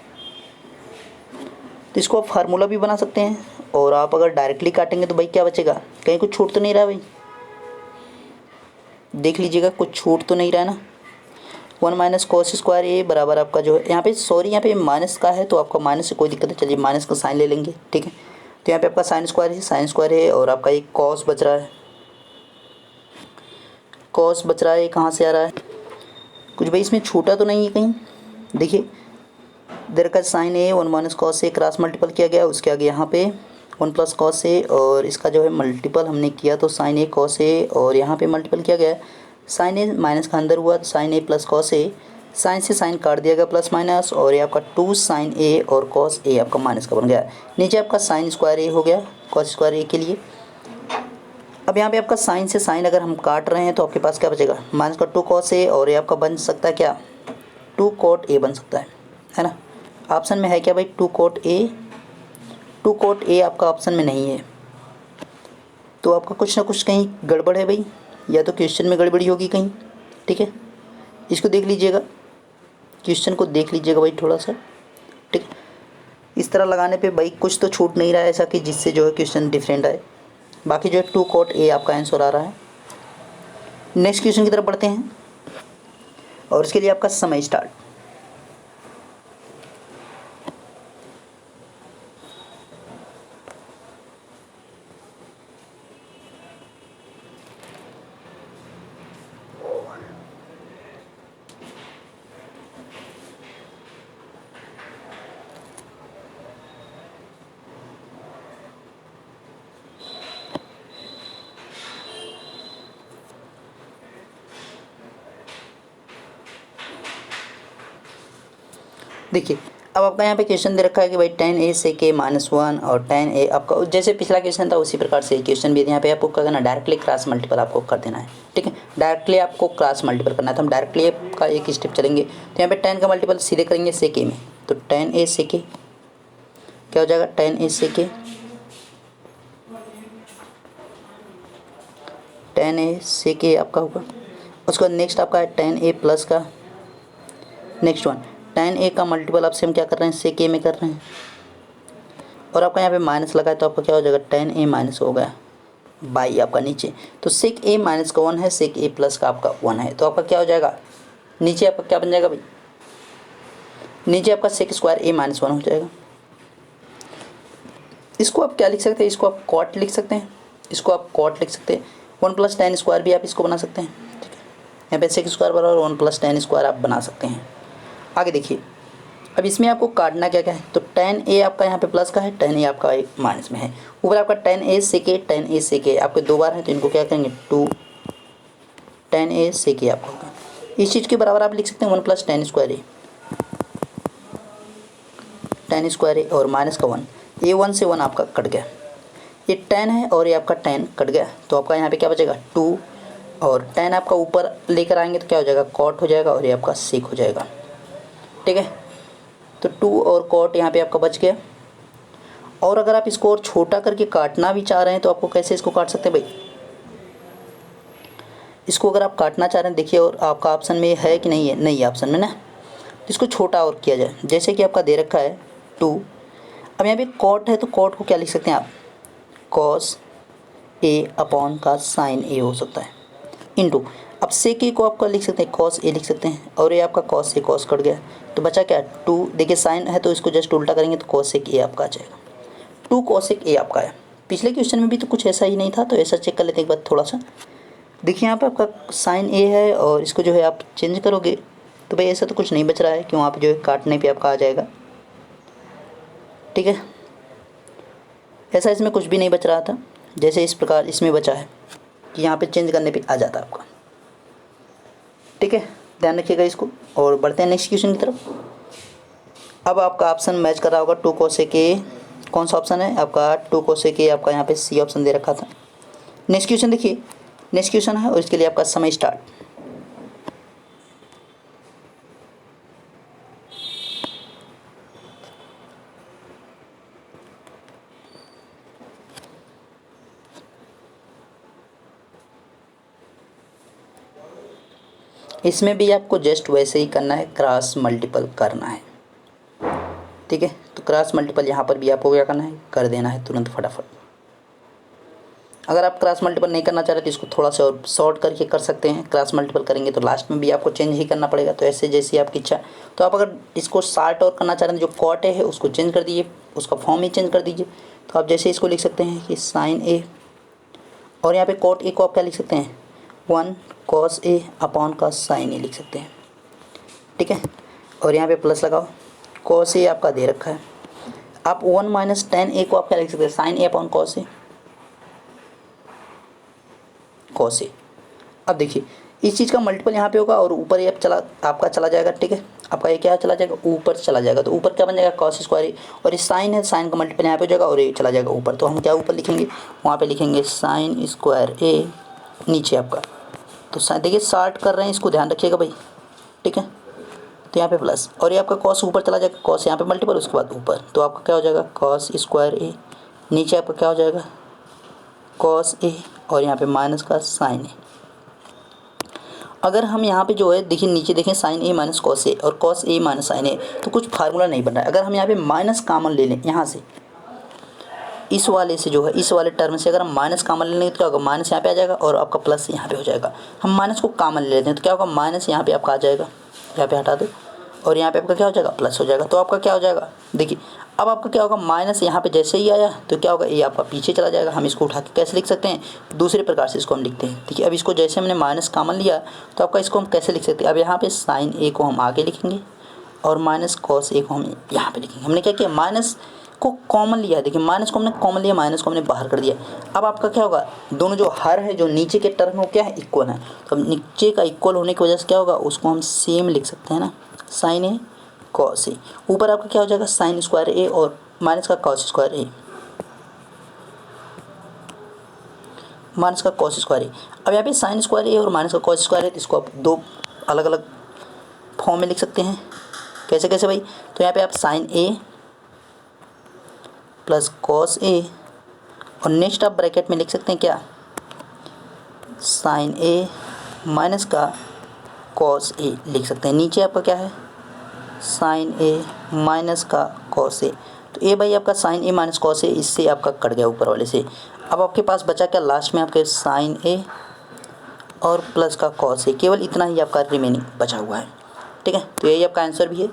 Speaker 1: तो इसको आप फार्मूला भी बना सकते हैं, और आप अगर डायरेक्टली काटेंगे तो भाई क्या बचेगा, कहीं कुछ छूट तो नहीं रहा भाई, देख लीजिएगा कुछ छूट तो नहीं रहा है ना। 1 माइनस कॉस स्क्वायर ए बराबर आपका जो है यहाँ पे सॉरी यहाँ पे माइनस का है, तो आपका माइनस से कोई दिक्कत है, चलिए माइनस का साइन ले लेंगे। ठीक है, तो यहाँ पे आपका साइन स्क्वायर है और आपका एक कॉस बच रहा है, कॉस बच रहा है, कहाँ से आ रहा है कुछ भाई इसमें छूटा तो नहीं है कहीं, देखिए इधर का साइन ए 1 माइनस कॉस ए क्रॉस मल्टीपल किया गया, उसके आगे यहाँ पे 1 प्लस कॉस ए और इसका जो है मल्टीपल हमने किया तो साइन ए कॉस ए, और यहाँ पे मल्टीपल किया गया साइन ए माइनस का अंदर हुआ sign A plus cos A, sign से साइन काट दिया गया प्लस माइनस, और ये आपका 2 साइन ए और कॉस ए आपका माइनस का बन गया, नीचे आपका साइन स्क्वायर ए हो गया कॉस स्क्वायर ए के लिए। अब यहाँ पे आपका साइन से साइन अगर हम काट रहे हैं तो आपके पास क्या बचेगा -2 कॉस ए, और ये आपका बन सकता है क्या 2 कॉट ए बन सकता है ना। ऑप्शन में है क्या भाई 2 कॉट ए, 2 कॉट ए आपका ऑप्शन में नहीं है, तो आपका कुछ ना कुछ कहीं गड़बड़ है भाई, या तो क्वेश्चन में गड़बड़ी होगी कहीं। ठीक है, इसको देख लीजिएगा, क्वेश्चन को देख लीजिएगा भाई थोड़ा सा। ठीक है, इस तरह लगाने पे भाई कुछ तो छूट नहीं रहा है ऐसा कि जिससे जो है क्वेश्चन डिफरेंट आए, बाकी जो है 2 cot A आपका आंसर आ रहा है। नेक्स्ट क्वेश्चन की तरफ बढ़ते हैं और इसके लिए आपका समय स्टार्ट। देखिए अब आपका यहाँ पे क्वेश्चन दे रखा है कि भाई tan a sec a -1 और tan a आपका जैसे पिछला क्वेश्चन था उसी प्रकार से क्वेश्चन भी यहाँ पे आपको क्या करना है, डायरेक्टली क्रॉस मल्टीपल आपको कर देना है। ठीक है, डायरेक्टली आपको क्रॉस मल्टीपल करना है। तो हम डायरेक्टली का एक स्टेप चलेंगे। तो यहाँ पे tan का मल्टीपल सीधे करेंगे sec a में, तो tan a sec a क्या हो जाएगा, tan a sec a, tan a sec a आपका होगा। उसके बाद नेक्स्ट आपका है tan a प्लस का नेक्स्ट वन tan a का मल्टीपल आपसे हम क्या कर रहे हैं, sec a में कर रहे हैं। और आपका यहाँ पे माइनस लगा है तो आपका क्या हो जाएगा, tan a माइनस हो गया बाई आपका नीचे। तो sec a माइनस का 1 है, sec a प्लस का आपका 1 है। तो आपका क्या हो जाएगा, नीचे आपका क्या बन जाएगा भाई, नीचे आपका sec स्क्वायर a माइनस 1 हो जाएगा। इसको आप क्या लिख सकते हैं, इसको आप कॉट लिख सकते हैं, इसको आप कॉट लिख सकते हैं। 1 प्लस tan स्क्वायर भी आप इसको बना सकते हैं। ठीक है, यहाँ पे sec स्क्वायर बराबर 1 प्लस tan स्क्वायर आप बना सकते हैं। आगे देखिए अब इसमें आपको काटना क्या क्या है, तो tan a आपका यहाँ पे प्लस का है, tan a आपका माइनस में है। ऊपर आपका tan a sec a, tan a sec a आपके दो बार है तो इनको क्या करेंगे 2 tan a sec a आपका होगा। इस चीज़ के बराबर आप लिख सकते हैं 1 plus tan square a, tan square a और माइनस का 1, ये 1 से 1 आपका कट गया, ये tan है और ये आपका tan कट गया। तो आपका यहाँ पे क्या बचेगा 2 और tan आपका ऊपर लेकर आएंगे तो क्या हो जाएगा cot हो जाएगा और ये आपका sec हो जाएगा। ठीक है, तो 2 और cot यहाँ पे आपका बच गया। और अगर आप इसको और छोटा करके काटना भी चाह रहे हैं तो आपको कैसे इसको काट सकते हैं भाई, इसको अगर आप काटना चाह रहे हैं देखिए, और आपका ऑप्शन में है कि नहीं है, नहीं है ऑप्शन में ना, तो इसको छोटा और किया जाए। जैसे कि आपका दे रखा है 2, अब यहाँ पे cot है तो cot को क्या लिख सकते हैं आप, cos a अपॉन का sin a हो सकता है इंटू, अब sec a को आपका लिख सकते हैं cos a लिख सकते हैं, और ये आपका cos से cos कट गया तो बचा क्या 2। देखिए साइन है तो इसको जस्ट उल्टा करेंगे तो cosec a आपका आ जाएगा, 2 cosec a आपका है। पिछले क्वेश्चन में भी तो कुछ ऐसा ही नहीं था, तो ऐसा चेक कर लेते हैं एक बार थोड़ा सा। देखिए यहाँ पे आपका sin a है और इसको जो है आप चेंज करोगे तो भाई ऐसा तो कुछ नहीं बच रहा है, क्यों आप जो है काटने पे आपका आ जाएगा। ठीक है, ऐसा इसमें कुछ भी नहीं बच रहा था, जैसे इस प्रकार इसमें बचा है कि यहाँ पे चेंज करने पे आ जाता है आपका। ठीक है, ध्यान रखिएगा इसको। और बढ़ते हैं नेक्स्ट क्वेश्चन की तरफ। अब आपका ऑप्शन मैच कर रहा होगा 2 cosec a, कौन सा ऑप्शन है आपका 2 cosec a, आपका यहाँ पे सी ऑप्शन दे रखा था। नेक्स्ट क्वेश्चन देखिए, नेक्स्ट क्वेश्चन है और इसके लिए आपका समय स्टार्ट। इसमें भी आपको जस्ट वैसे ही करना है, क्रॉस मल्टीपल करना है। ठीक है, तो क्रॉस मल्टीपल यहाँ पर भी आपको क्या करना है, कर देना है तुरंत फटाफट। अगर आप क्रॉस मल्टीपल नहीं करना चाह रहे तो इसको थोड़ा सा और शॉर्ट करके कर सकते हैं। क्रॉस मल्टीपल करेंगे तो लास्ट में भी आपको चेंज ही करना पड़ेगा, तो ऐसे जैसी आपकी इच्छा। तो आप अगर इसको शार्ट और करना चाह रहे हैं, जो cot है उसको चेंज कर दीजिए, उसका फॉर्म ही चेंज कर दीजिए। तो आप जैसे इसको लिख सकते हैं कि sin a, और यहाँ पे cot a को आप क्या लिख सकते हैं 1 cos a अपॉन का sin a लिख सकते हैं। ठीक है, और यहाँ पे प्लस लगाओ, cos a आपका दे रखा है, आप 1 माइनस tan a को आप क्या लिख सकते हैं sin a upon cos a, cos a। अब देखिए इस चीज़ का मल्टीपल यहाँ पे होगा और ऊपर ये आपका चला जाएगा। ठीक है, आपका ये क्या चला जाएगा, ऊपर चला जाएगा। तो ऊपर क्या बन जाएगा cos स्क्वायर a, और ये साइन है, साइन का मल्टीपल यहाँ पे हो जाएगा और ये चला जाएगा ऊपर। तो हम क्या ऊपर लिखेंगे, वहाँ पे लिखेंगे sin स्क्वायर a, नीचे आपका। तो देखिए शार्ट कर रहे हैं, इसको ध्यान रखिएगा भाई। ठीक है, तो यहाँ पे प्लस और ये आपका cos ऊपर चला जाएगा, cos यहाँ पे मल्टीपल उसके बाद ऊपर, तो आपका क्या हो जाएगा cos स्क्वायर a, नीचे आपका क्या हो जाएगा cos a, और यहाँ पे माइनस का sin a। अगर हम यहाँ पे जो है देखिए नीचे देखें sin a minus cos a और cos a minus sin a, तो कुछ फार्मूला नहीं बन रहा है। अगर हम यहाँ पे माइनस कॉमन ले लें यहाँ से, इस वाले से जो है इस वाले टर्म से अगर हम माइनस कॉमन ले लेंगे तो क्या होगा, माइनस यहाँ पे आ जाएगा और आपका प्लस यहाँ पे हो जाएगा। हम माइनस को कॉमन ले लेते हैं तो क्या होगा, माइनस यहाँ पे आपका आ जाएगा, यहाँ पे हटा दो और यहाँ पे आपका क्या हो जाएगा, प्लस हो जाएगा। तो आपका क्या हो जाएगा, देखिए अब आपका क्या होगा, माइनस यहाँ पे जैसे ही आया तो क्या होगा, ये आपका पीछे चला जाएगा। हम इसको उठा के कैसे लिख सकते हैं, दूसरे प्रकार से इसको हम लिखते हैं। देखिए अब इसको जैसे हमने माइनस कॉमन लिया तो आपका इसको हम कैसे लिख सकते हैं, अब यहाँ पे साइन ए को हम आगे लिखेंगे और माइनस कॉस ए को हम यहाँ पे लिखेंगे। हमने क्या किया, माइनस को कॉमन लिया, देखिए माइनस को हमने कॉमन लिया, माइनस को हमने बाहर कर दिया। अब आपका क्या होगा, दोनों जो हर है जो नीचे के टर्म है वो क्या है, इक्वल है। तो अब नीचे का इक्वल होने की वजह से क्या होगा, उसको हम सेम लिख सकते हैं ना, साइन ए कॉस ए। ऊपर आपका क्या हो जाएगा, साइन स्क्वायर ए और माइनस का कॉस स्क्वायर ए, माइनस का कॉस स्क्वायर ए। अब यहाँ पे साइन स्क्वायर ए और माइनस का कॉस स्क्वायर ए, इसको आप दो अलग अलग फॉर्म में लिख सकते हैं। कैसे कैसे भाई, तो यहाँ पे आप साइन ए प्लस कॉस ए और नेक्स्ट आप ब्रैकेट में लिख सकते हैं क्या, साइन ए माइनस का कॉस ए लिख सकते हैं। नीचे आपका क्या है, साइन ए माइनस का कॉस ए। तो ये भाई आपका साइन ए माइनस कॉस ए, इससे आपका कट गया ऊपर वाले से। अब आपके पास बचा क्या, लास्ट में आपके साइन ए और प्लस का कॉस ए, केवल इतना ही आपका रिमेनिंग बचा हुआ है। ठीक है, तो यही आपका आंसर भी है।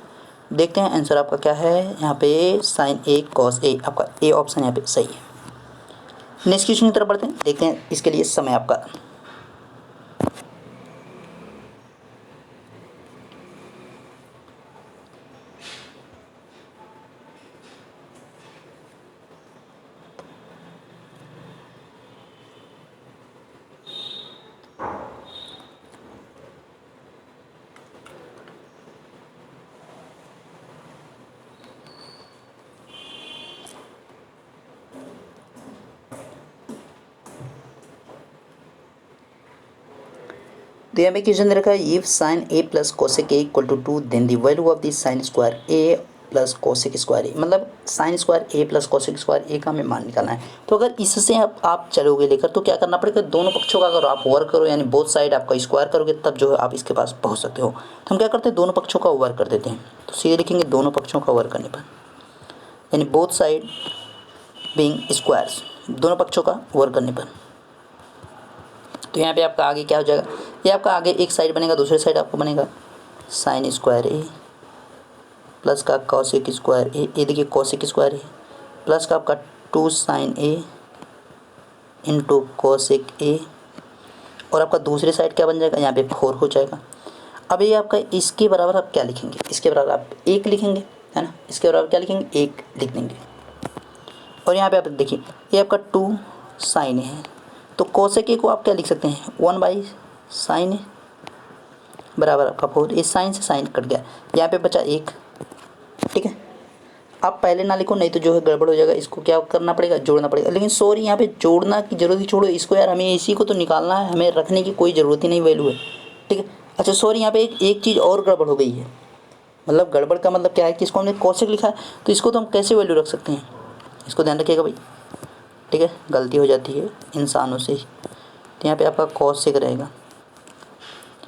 Speaker 1: देखते हैं आंसर आपका क्या है, यहाँ पे साइन ए कॉस ए, आपका ए ऑप्शन यहाँ पे सही है। नेक्स्ट क्वेश्चन की तरफ बढ़ते हैं, देखते हैं इसके लिए समय आपका। तो यहाँ पे क्वेश्चन दे रखा है, if sine A plus cosec A equal to 2 then the value of the sine square A plus cosec square A. मतलब sine square A plus cosec square A का हमें मान निकालना है। तो अगर इससे आप चलोगे लेकर तो क्या करना पड़ेगा, दोनों पक्षों का अगर आप वर्क करो यानी बोथ साइड आपका स्क्वायर करोगे तब जो है आप इसके पास पहुँच सकते हो। तो हम क्या करते हैं, दोनों पक्षों का वर्क कर देते हैं। तो सीधे लिखेंगे दोनों पक्षों का वर्क करने पर, यानी बोथ साइड बीइंग स्क्वायर्स, दोनों पक्षों का वर्क करने पर। तो यहाँ पे आपका आगे क्या हो जाएगा, ये आपका आगे एक साइड बनेगा, दूसरे साइड आपको बनेगा साइन स्क्वायर ए प्लस का कॉसेक स्क्वायर ए, ये देखिए कॉसेक स्क्वायर ए प्लस का आपका 2 sine A into cosec A, और आपका दूसरे साइड क्या बन जाएगा, यहाँ पे 4 हो जाएगा। अब ये आपका इसके बराबर आप क्या लिखेंगे, इसके बराबर आप 1 लिखेंगे, है ना, इसके बराबर क्या लिखेंगे, 1 लिख देंगे। और यहाँ पे आप देखिए ये आपका 2 साइन है, तो कोसेक ए को आप क्या लिख सकते हैं, 1 बाई साइन ए बराबर आपका 4। इस साइन से साइन कट गया, यहाँ पे बचा 1। ठीक है, आप पहले ना लिखो नहीं तो जो है गड़बड़ हो जाएगा, इसको क्या करना पड़ेगा, जोड़ना पड़ेगा। लेकिन सॉरी यहाँ पे जोड़ना की जरूरत ही छोड़ो, इसको यार हमें इसी को तो निकालना है, हमें रखने की कोई ज़रूरत ही नहीं, वैल्यू है। ठीक है, अच्छा सॉरी यहाँ पे एक चीज़ और गड़बड़ हो गई है। मतलब गड़बड़ का मतलब क्या है कि इसको हमने कोसेक लिखा है तो इसको तो हम कैसे वैल्यू रख सकते हैं, इसको ध्यान रखिएगा भाई। ठीक है, गलती हो जाती है इंसानों से। तो यहाँ पे आपका कोसेक रहेगा,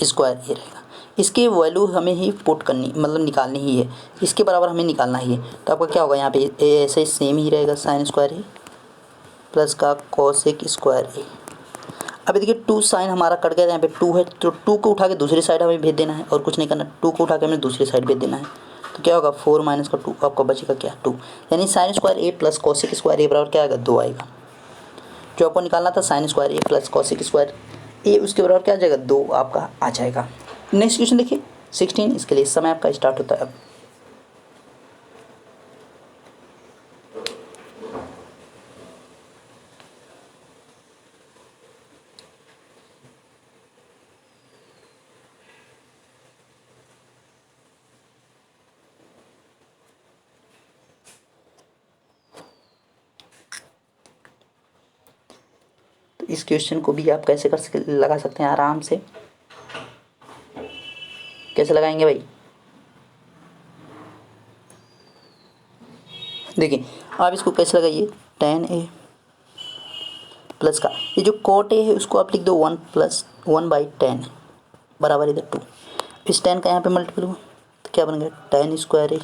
Speaker 1: स्क्वायर ये रहेगा, इसकी वैल्यू हमें ही पुट करनी मतलब निकालनी ही है, इसके बराबर हमें निकालना ही है। तो आपका क्या होगा, यहाँ पे ऐसे सेम ही रहेगा साइन स्क्वायर ए प्लस का कोसेक स्क्वायर ए। अभी देखिए 2 साइन हमारा कट गया, यहाँ पे 2 है तो 2 को उठा के दूसरी साइड हमें भेज देना है और कुछ नहीं करना, 2 को उठा के हमें दूसरी साइड भेज देना है। तो क्या होगा 4 माइनस का 2, आपका बचेगा क्या 2, यानी sign square A plus cosec square ए बराबर क्या आएगा 2 आएगा। जो आपको निकालना था sign square A plus cosec square ए, उसके बराबर क्या आ जाएगा 2 आपका आ जाएगा। नेक्स्ट क्वेश्चन देखिए 16, इसके लिए समय आपका स्टार्ट होता है अब। तो इस क्वेश्चन को भी आप कैसे लगा सकते हैं आराम से, कैसे लगाएंगे भाई, देखिए आप इसको कैसे लगाइए, tan a प्लस का ये जो cot a है उसको आप लिख दो 1 प्लस 1 बाई tan बराबर इधर 2। इस tan का यहाँ पे मल्टीपल हुआ तो क्या बन गया tan स्क्वायर ए,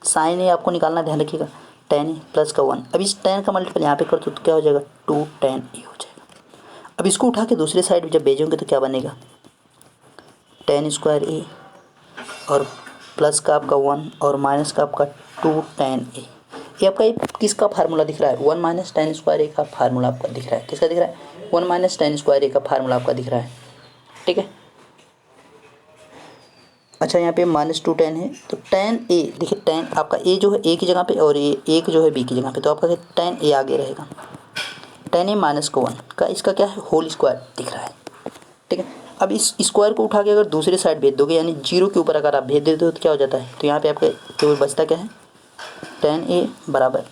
Speaker 1: साइन ए आपको निकालना ध्यान रखिएगा, tan ए प्लस का 1। अब इस tan का मल्टीपल यहाँ पे कर दो तो क्या हो जाएगा 2 tan ए हो जाएगा। अब इसको उठा के दूसरे साइड जब भेजोगे तो क्या बनेगा tan स्क्वायर ए और प्लस का आपका 1 और माइनस का आपका 2 tan ए। ये आपका किसका फार्मूला दिख रहा है 1 माइनस tan स्क्वायर ए का फार्मूला आपका दिख रहा है। किसका दिख रहा है 1 माइनस tan स्क्वायर ए का फार्मूला आपका दिख रहा है। ठीक है। अच्छा यहाँ पे -2 tan है तो tan ए देखिए tan आपका ए जो है ए की जगह पे और ये एक जो है बी की जगह पे तो आपका tan ए आगे रहेगा। tan ए माइनस का 1 का इसका क्या है होल स्क्वायर दिख रहा है। ठीक है। अब इस स्क्वायर को उठा के अगर दूसरे साइड भेज दोगे यानी 0 के ऊपर अगर आप भेज देते हो तो क्या हो जाता है तो यहाँ पे आपका केवल बचता क्या है tan ए बराबर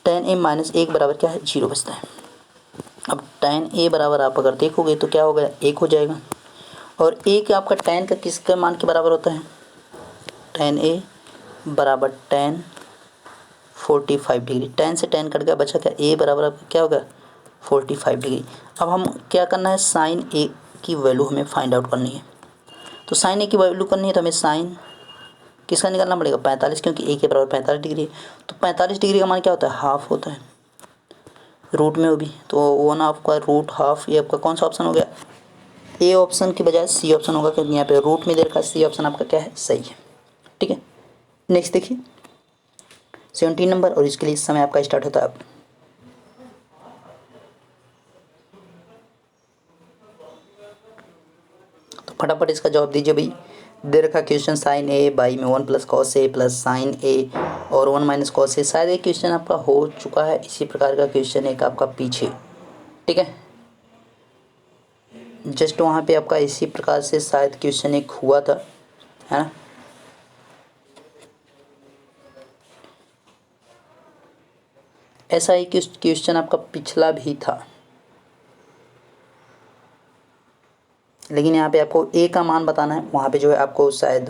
Speaker 1: tan ए माइनस 1 बराबर क्या है 0 बचता है। अब tan ए बराबर आप अगर देखोगे तो क्या होगा 1 हो जाएगा और एक आपका tan का किसके मान के बराबर होता है tan ए बराबर tan 45 डिग्री। tan से tan कट गया बचा क्या ए बराबर आपका क्या होगा 45 डिग्री। अब हम क्या करना है साइन ए की वैल्यू हमें फाइंड आउट करनी है। तो साइन ए की वैल्यू करनी है तो हमें साइन किसका निकालना पड़ेगा 45 क्योंकि ए के बराबर 45 डिग्री है। तो 45 डिग्री का मान क्या होता है हाफ होता है रूट में वो भी तो 1/2 का रूट हाफ। ये आपका कौन सा ऑप्शन हो गया ए ऑप्शन की बजाय सी ऑप्शन होगा क्योंकि यहाँ पे रूट में दे रखा है। सी ऑप्शन आपका क्या है सही है। ठीक है। नेक्स्ट देखिए 17 नंबर और इसके लिए इस समय आपका स्टार्ट होता है अब। तो फटाफट इसका जवाब दीजिए भाई। दे रखा क्वेश्चन साइन ए बाई में 1 प्लस कॉस ए प्लस साइन ए और 1 माइनस कॉस ए। शायद एक क्वेश्चन आपका हो चुका है इसी प्रकार का क्वेश्चन एक आपका पीछे। ठीक है। जस्ट वहाँ पे आपका इसी प्रकार से शायद क्वेश्चन एक हुआ था है ना। ऐसा ही क्वेश्चन आपका पिछला भी था लेकिन यहाँ पे आपको ए का मान बताना है। वहाँ पे जो है आपको शायद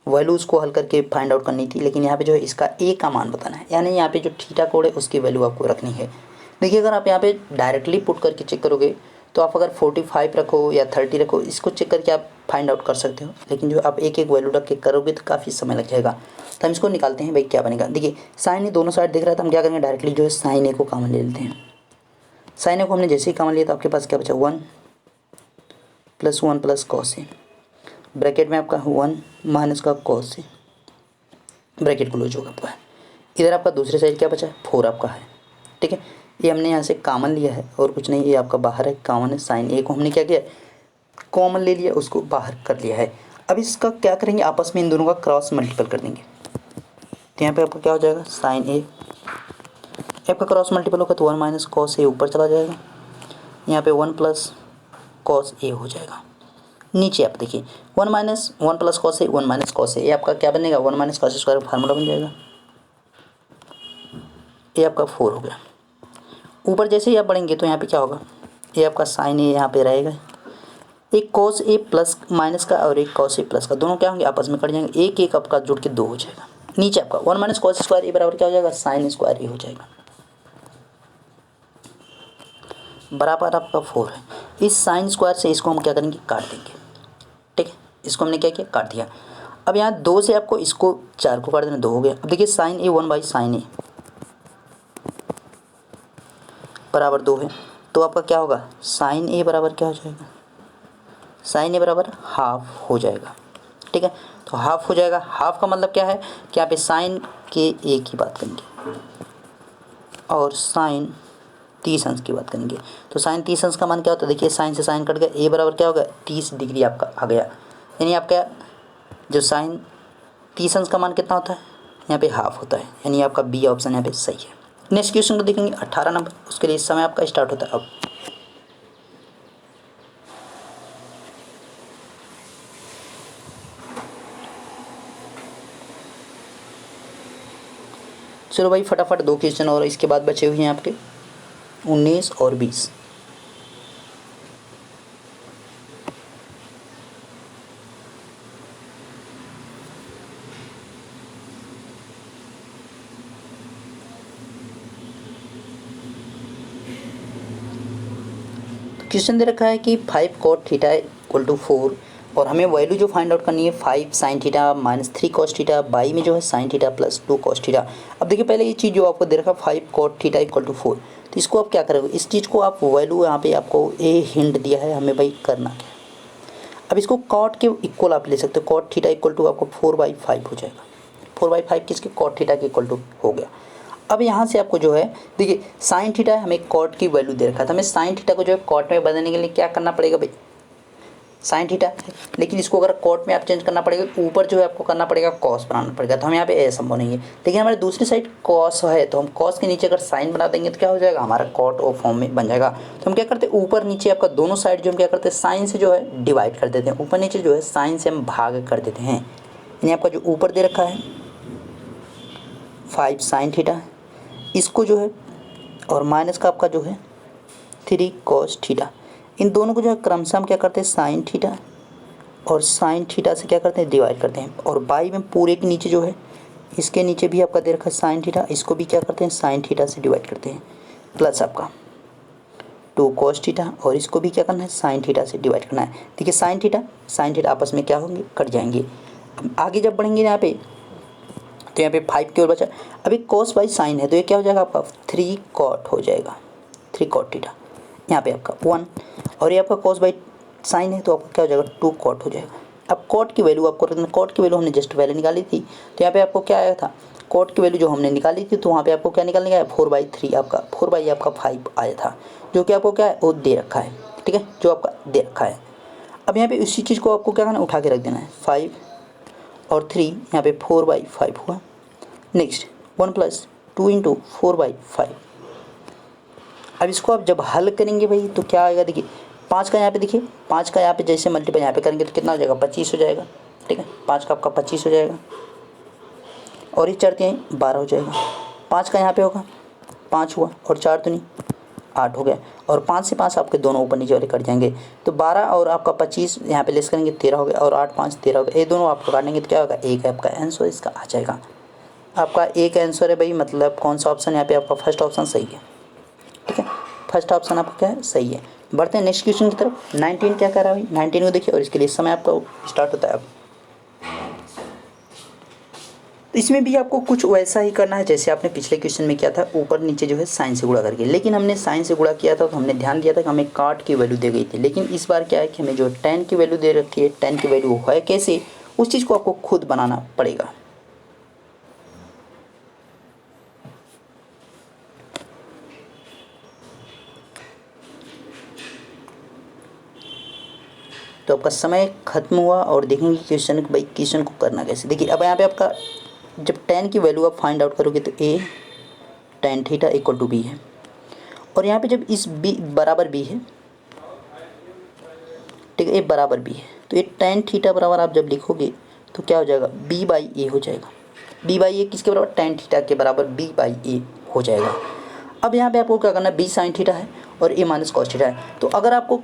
Speaker 1: वैल्यूज़ को हल करके फाइंड आउट करनी थी लेकिन यहाँ पे जो है इसका ए का मान बताना है यानी यहाँ पे जो थीटा कोड है उसकी वैल्यू आपको रखनी है। देखिए अगर आप यहाँ पे डायरेक्टली पुट करके चेक करोगे तो आप अगर 45 रखो या 30 रखो इसको चेक करके आप फाइंड आउट कर सकते हो लेकिन जो आप एक एक वैल्यू रख के करोगे तो काफ़ी समय लग जाएगा। तो हम इसको निकालते हैं भाई क्या बनेगा। देखिए साइन ए दोनों साइड दिख रहा है तो हम क्या करेंगे डायरेक्टली जो है साइन ए को कॉमन ले लेते हैं। साइन ए को हमने जैसे ही कॉमन लिया तो आपके पास क्या बचा 1 plus 1 plus cos A bracket में आपका 1 माइनस का कॉस ए ब्रैकेट क्लोज होगा आपका। इधर आपका दूसरे साइड क्या बचा है 4 आपका है। ठीक है। ये हमने यहाँ से कॉमन लिया है और कुछ नहीं ये आपका बाहर है कॉमन है। साइन ए को हमने क्या किया कॉमन ले लिया उसको बाहर कर लिया है। अब इसका क्या करेंगे आपस में इन दोनों का क्रॉस मल्टीपल कर देंगे तो यहाँ पे आपका क्या हो जाएगा साइन ए आपका क्रॉस मल्टीपल होगा तो 1 माइनस कॉस ए ऊपर चला जाएगा यहाँ पे 1 प्लस कॉस ए हो जाएगा। नीचे आप देखिए 1 माइनस 1 प्लस कॉस ए 1 माइनस कॉस ए ये आपका क्या बनेगा 1 माइनस कॉस स्क्वायर का फार्मूला बन जाएगा। ये आपका 4 हो गया। ऊपर जैसे ही आप बढ़ेंगे तो यहाँ पे क्या होगा ये आपका साइन ए यहाँ पे रहेगा एक कॉस ए प्लस माइनस का और एक कॉस ए प्लस का दोनों क्या होंगे आपस में कट जाएंगे एक एक आपका जुड़ के 2 हो जाएगा। नीचे आपका 1 माइनस कॉस स्क्वायर ए बराबर क्या हो जाएगा साइन स्क्वायर ए हो जाएगा बराबर आपका 4 है। इस साइन स्क्वायर से इसको हम क्या करेंगे काट देंगे। ठीक है। इसको हमने क्या किया काट दिया। अब यहाँ 2 से आपको इसको 4 को काट देना 2 हो गया। अब देखिए साइन ए 1 बाई साइन ए बराबर 2 है तो आपका क्या होगा साइन ए बराबर क्या हो जाएगा साइन ए बराबर हाफ हो जाएगा। ठीक है। तो हाफ हो जाएगा। हाफ का मतलब क्या है कि यहाँ पे साइन के ए की बात करेंगे और साइन 30 अंश की बात करेंगे। तो साइन 30 अंश का मान क्या होता है देखिए साइन से साइन कट गया ए बराबर क्या होगा 30 डिग्री आपका आ गया यानी आपका जो साइन 30 अंश का मान कितना होता है यहाँ पे हाफ होता है यानी आपका बी ऑप्शन यहाँ पे सही है। नेक्स्ट क्वेश्चन को देखेंगे 18 नंबर उसके लिए इस समय आपका स्टार्ट होता है अब। चलो भाई फटाफट 2 क्वेश्चन और इसके बाद बचे हुए हैं आपके 19 और 20। क्वेश्चन दे रखा है कि 5 cot थीटा इक्वल टू 4 और हमें वैल्यू जो फाइंड आउट करनी है 5 sine theta minus 3 cos theta, by में जो है sine theta plus 2 cos theta. अब देखिए पहले ये चीज़ जो आपको दे रखा 5 कॉट थीटा इक्वल टू 4, तो इसको आप क्या करोगे, इस चीज़ को आप वैल्यू यहाँ पे आपको ए हिंट दिया है हमें भाई करना क्या। अब इसको कॉट के इक्वल आप ले सकते हो, कॉट थीटा इक्वल टू आपको 4/5 हो जाएगा। 4/5 किसके, कॉट थीटा के इक्वल टू हो गया। अब यहाँ से आपको जो है देखिए साइन थीटा है, हमें कॉट की वैल्यू दे रखा था, हमें साइन थीटा को जो है कॉट में बदलने के लिए क्या करना पड़ेगा भाई, साइन थीटा है, लेकिन इसको अगर कॉट में आप चेंज करना पड़ेगा ऊपर जो है आपको करना पड़ेगा कॉस बनाना पड़ेगा, तो हम यहाँ पे ए संभव नहीं है। लेकिन हमारे दूसरी साइड कॉस है, तो हम कॉस के नीचे अगर साइन बना देंगे तो क्या हो जाएगा, हमारा कॉट और फॉर्म में बन जाएगा। तो हम क्या करते हैं ऊपर नीचे आपका दोनों साइड जो हम क्या करते हैं साइन से जो है डिवाइड कर देते हैं, ऊपर नीचे जो है साइन से हम भाग कर देते हैं। यानी आपका जो ऊपर दे रखा है 5 साइन थीटा, इसको जो है और माइनस का आपका जो है 3 कॉस थीटा, इन दोनों को जो है क्रमशः हम क्या करते हैं साइन थीटा और साइन थीटा से क्या करते हैं डिवाइड करते हैं, और बाई में पूरे के नीचे जो है इसके नीचे भी आपका दे रखा है साइन थीटा, इसको भी क्या करते हैं साइन थीटा से डिवाइड करते हैं, प्लस आपका 2 कॉस थीटा, और इसको भी क्या करना है साइन थीटा से डिवाइड करना है। देखिए साइन थीटा आपस में क्या होंगे, कट जाएंगे। आगे जब बढ़ेंगे यहाँ पे तो यहाँ पे 5 केवल बचा। अभी कॉस बाई साइन है तो ये क्या हो जाएगा आपका 3 कॉट हो जाएगा, 3 कॉट थीटा, यहाँ पे आपका 1, और ये आपका कॉस बाई साइन है तो आपका क्या हो जाएगा 2 कॉट हो जाएगा। अब कॉट की वैल्यू आपको रखना, कॉट की वैल्यू हमने जस्ट वैल्यू निकाली थी, तो यहाँ पे आपको क्या आया था, कॉट की वैल्यू जो हमने निकाली थी तो वहाँ पे आपको क्या निकालने का है 4/3 आपका 4/5 आया था, जो कि आपको क्या है वो दे रखा है, ठीक है, जो आपका दे रखा है। अब यहाँ पे उसी चीज़ को आपको क्या करना है उठा के रख देना है, 5 और 3 यहाँ पे 4/5 हुआ। नेक्स्ट 1 + 2 × 4/5। अब इसको आप जब हल करेंगे भाई तो क्या आएगा, देखिए 5 का यहाँ पे देखिए 5 का यहाँ पे जैसे मल्टीप्लाई यहाँ पे करेंगे तो कितना हो जाएगा 25 हो जाएगा, ठीक है, 5 का आपका 25 हो जाएगा, और ये 4 3 12 हो जाएगा। 5 का यहाँ पे होगा 5 हुआ, और 4 दूनी 8 हो गया, और 5 से 5 आपके दोनों ऊपर नीचे वाले कट जाएंगे, तो 12 और आपका 25 यहाँ पे लेस करेंगे 13 हो गया, और 8 5 13 हो गया, ये दोनों आपको काटेंगे तो क्या होगा, एक है आपका आंसर इसका आ जाएगा। आपका एक आंसर है भाई, मतलब कौन सा ऑप्शन यहाँ पे आपका फर्स्ट ऑप्शन सही है, ठीक है, फर्स्ट ऑप्शन आपका क्या है सही है। बढ़ते हैं नेक्स्ट क्वेश्चन की तरफ। 19 क्या कह रहा है भाई, 19 को देखिए, और इसके लिए समय आपका स्टार्ट होता है अब। इसमें भी आपको कुछ वैसा ही करना है जैसे आपने पिछले क्वेश्चन में किया था, ऊपर नीचे जो है साइन से गुणा करके, लेकिन हमने साइन से गुणा किया था तो हमने ध्यान दिया था कि हमें काट की वैल्यू दे गई थी, लेकिन इस बार क्या है कि हमें जो tan की वैल्यू दे रखी है, tan की वैल्यू है कैसे, उस चीज़ को आपको खुद बनाना पड़ेगा। तो आपका समय खत्म हुआ, और देखेंगे क्वेश्चन भाई क्वेश्चन को करना कैसे। देखिए अब यहाँ पे आपका जब tan की वैल्यू आप फाइंड आउट करोगे तो a tan theta equal to b है, और यहाँ पे जब इस b बराबर b है, ठीक है, ये बराबर b है, तो ये tan थीटा बराबर आप जब लिखोगे तो क्या हो जाएगा b/a हो जाएगा। b/a किसके बराबर, tan थीटा के बराबर b/a हो जाएगा। अब यहाँ पे आपको क्या करना है, b साइन थीटा है और a माइनस कॉस थीटा है, तो अगर आपको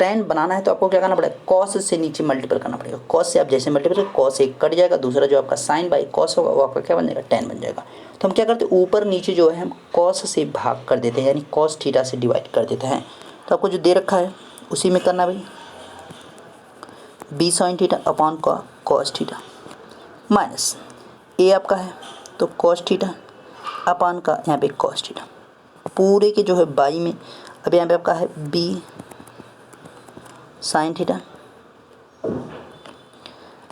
Speaker 1: tan बनाना है तो आपको क्या करना पड़ेगा, कॉस से नीचे मल्टीपल करना पड़ेगा। कॉस से आप जैसे मल्टीपल कॉस एक कट जाएगा, दूसरा जो आपका साइन बाई कॉस होगा वो आपका क्या बन जाएगा tan बन जाएगा। तो हम क्या करते हैं ऊपर नीचे जो है हम कॉस से भाग कर देते हैं, यानी कॉस थीटा से डिवाइड कर देते हैं। तो आपको जो दे रखा है उसी में करना भाई, b sine theta upon cos theta minus a आपका है तो कॉस थीटा अपॉन का यहाँ पे कॉस थीटा, पूरे के जो है बाई में, अब यहाँ पे आपका है b साइन थीटा,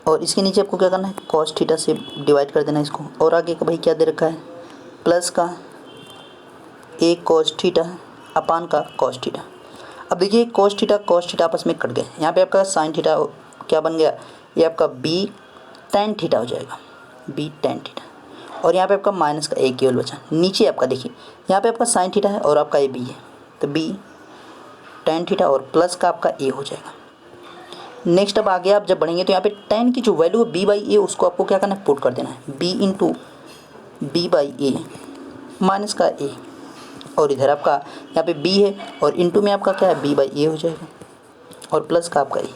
Speaker 1: और इसके नीचे आपको क्या करना है कॉस थीटा से डिवाइड कर देना इसको, और आगे का भाई क्या दे रखा है प्लस का a कॉस थीटा अपान का कॉस थीटा। अब देखिए कॉस थीटा आपस में कट गए, यहाँ पे आपका साइन थीटा क्या बन गया, ये आपका b tan थीटा हो जाएगा, b tan थीटा, और यहाँ पे आपका माइनस का a केवल बचा। नीचे आपका देखिए यहाँ पे आपका साइन थीटा है और आपका ये b है, तो b tan थीटा और प्लस का आपका a हो जाएगा। नेक्स्ट अब आगे आप जब बढ़ेंगे तो यहाँ पे tan की जो वैल्यू है b/a उसको आपको क्या करना है पुट कर देना है, b × b/a माइनस का a, और इधर आपका यहाँ पे b है और इनटू में आपका क्या है b/a हो जाएगा, और प्लस का आपका a।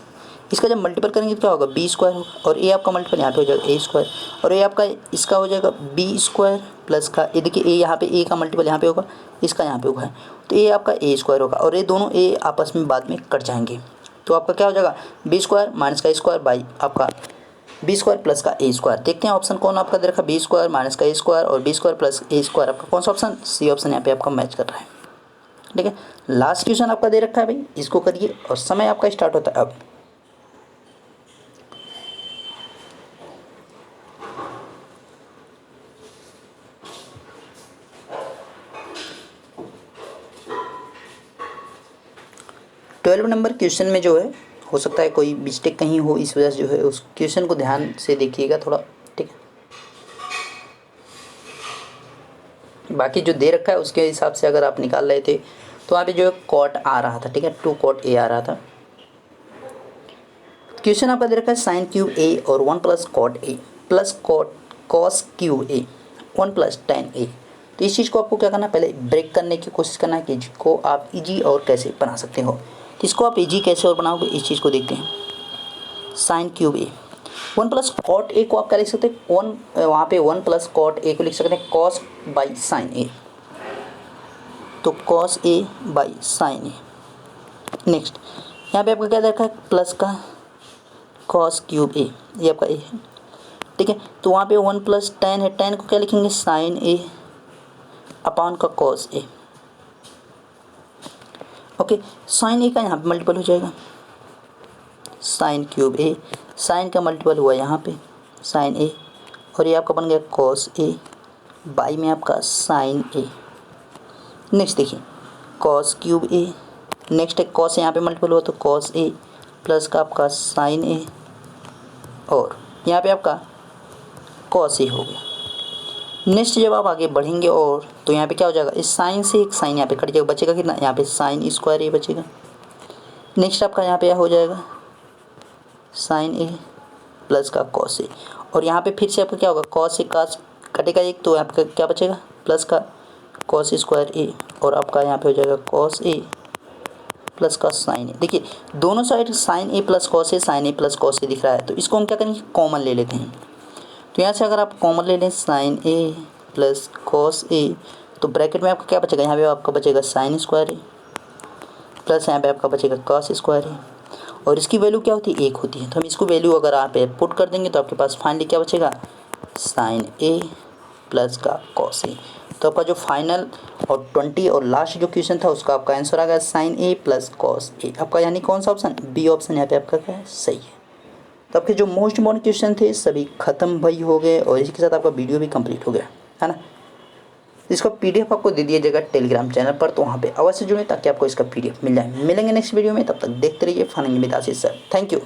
Speaker 1: इसका जब मल्टीपल करेंगे तो क्या होगा b² होगा, और a आपका मल्टीपल यहाँ पे हो जाएगा a², और a आपका इसका हो जाएगा b² प्लस का ये देखिए a यहाँ पे a का मल्टीपल यहाँ पे होगा, इसका यहाँ पे होगा, तो a आपका a² होगा, और ये दोनों a आपस में बाद में कट जाएंगे, तो आपका क्या हो जाएगा बी स्क्वायर माइनस का स्क्वायर बाई आपका बी स्क्वायर प्लस का ए स्क्वायर। देखते हैं ऑप्शन कौन आपका दे रखा है, बी स्क्वायर माइनस का ए स्क्वायर और बी स्क्वायर प्लस ए स्क्वायर। आपका कौन सा ऑप्शन, सी ऑप्शन यहाँ पे आपका मैच कर रहा है। ठीक है, लास्ट क्वेश्चन आपका दे रखा है भाई, इसको करिए और समय आपका स्टार्ट होता है अब। ट्वेल्व नंबर क्वेश्चन में जो है हो सकता है कोई मिस्टेक कहीं हो, इस वजह से जो है उस क्वेश्चन को ध्यान से देखिएगा थोड़ा। ठीक है, बाकी जो दे रखा है उसके हिसाब से अगर आप निकाल रहे थे तो वहाँ पे जो है कॉट आ रहा था। ठीक है, 2 कॉट ए आ रहा था। क्वेश्चन आपका दे रखा है साइन क्यूब ए और 1 plus cot A plus cot cos cube A 1 plus tan A. तो इस चीज़ को आपको क्या करना है, पहले ब्रेक करने की कोशिश करना है कि जिसको आप इजी और कैसे बना सकते हो। तो इसको आप इजी कैसे और बनाओगे, इस चीज़ को देखते हैं। Sine cube A 1 plus cot A को आप क्या लिख सकते हैं, वहाँ पे 1 प्लस कॉट ए को लिख सकते हैं कॉस बाई साइन ए। तो cos A by sine A. Next यहाँ पे आपका क्या देखा है, प्लस का कॉस क्यूब ए, ये आपका ए है। ठीक है, तो वहाँ पे 1 प्लस टेन है, टेन को क्या लिखेंगे साइन ए अपॉन का कॉस ए। ओके, साइन ए का यहाँ पे मल्टीपल हो जाएगा साइन क्यूब ए, साइन का मल्टीपल हुआ यहाँ पे साइन ए और ये आपका बन गया कॉस ए बाई में आपका साइन ए। नेक्स्ट देखिए कॉस क्यूब ए, नेक्स्ट है कॉस यहाँ पे मल्टीपल हुआ तो कॉस ए प्लस का आपका साइन ए और यहाँ पे आपका कॉस ए हो गया। नेक्स्ट जब आप आगे बढ़ेंगे और तो यहाँ पे क्या हो जाएगा, इस साइन से एक साइन यहाँ पे कट जाएगा, बचेगा कितना, यहाँ पे साइन स्क्वायर ए बचेगा। नेक्स्ट आपका यहाँ पे हो जाएगा साइन ए प्लस का कॉस ए और यहाँ पे फिर से आपका क्या होगा, कॉस ए का कटेगा एक तो आपका क्या बचेगा प्लस का कॉस स्क्वायर ए और आपका यहाँ पे हो जाएगा कॉस ए प्लस का साइन ए। देखिए दोनों side sign A plus cos A, sign A plus cos ए दिख रहा है, तो इसको हम क्या करेंगे कॉमन ले लेते हैं। तो यहाँ से अगर आप कॉमन ले लें साइन ए प्लस कॉस ए तो ब्रैकेट में आपका क्या बचेगा, यहाँ पे आपका बचेगा साइन स्क्वायर ए प्लस यहाँ पे आपका बचेगा कॉस स्क्वायर ए और इसकी वैल्यू क्या होती है, 1 होती है। तो हम इसको वैल्यू अगर आप पुट कर देंगे तो आपके पास फाइनली क्या बचेगा साइन ए प्लस का कॉस ए। तो आपका जो फाइनल और 20 और लास्ट जो क्वेश्चन था उसका आपका आंसर आ गया साइन ए प्लस कॉस ए। आपका यानी कौन सा ऑप्शन, बी ऑप्शन यहाँ पे आपका क्या है, सही है। तो आपके जो मोस्ट इम्पॉर्टेंट क्वेश्चन थे सभी खत्म भाई हो गए और इसी के साथ आपका वीडियो भी कंप्लीट हो गया है ना। इसका पीडीएफ आपको दे दिया जाएगा टेलीग्राम चैनल पर, तो वहाँ पे अवश्य जुड़ें ताकि आपको इसका पीडीएफ मिल जाए। मिलेंगे नेक्स्ट वीडियो में, तब तक देखते रहिए fun with Ashish sir. Thank you.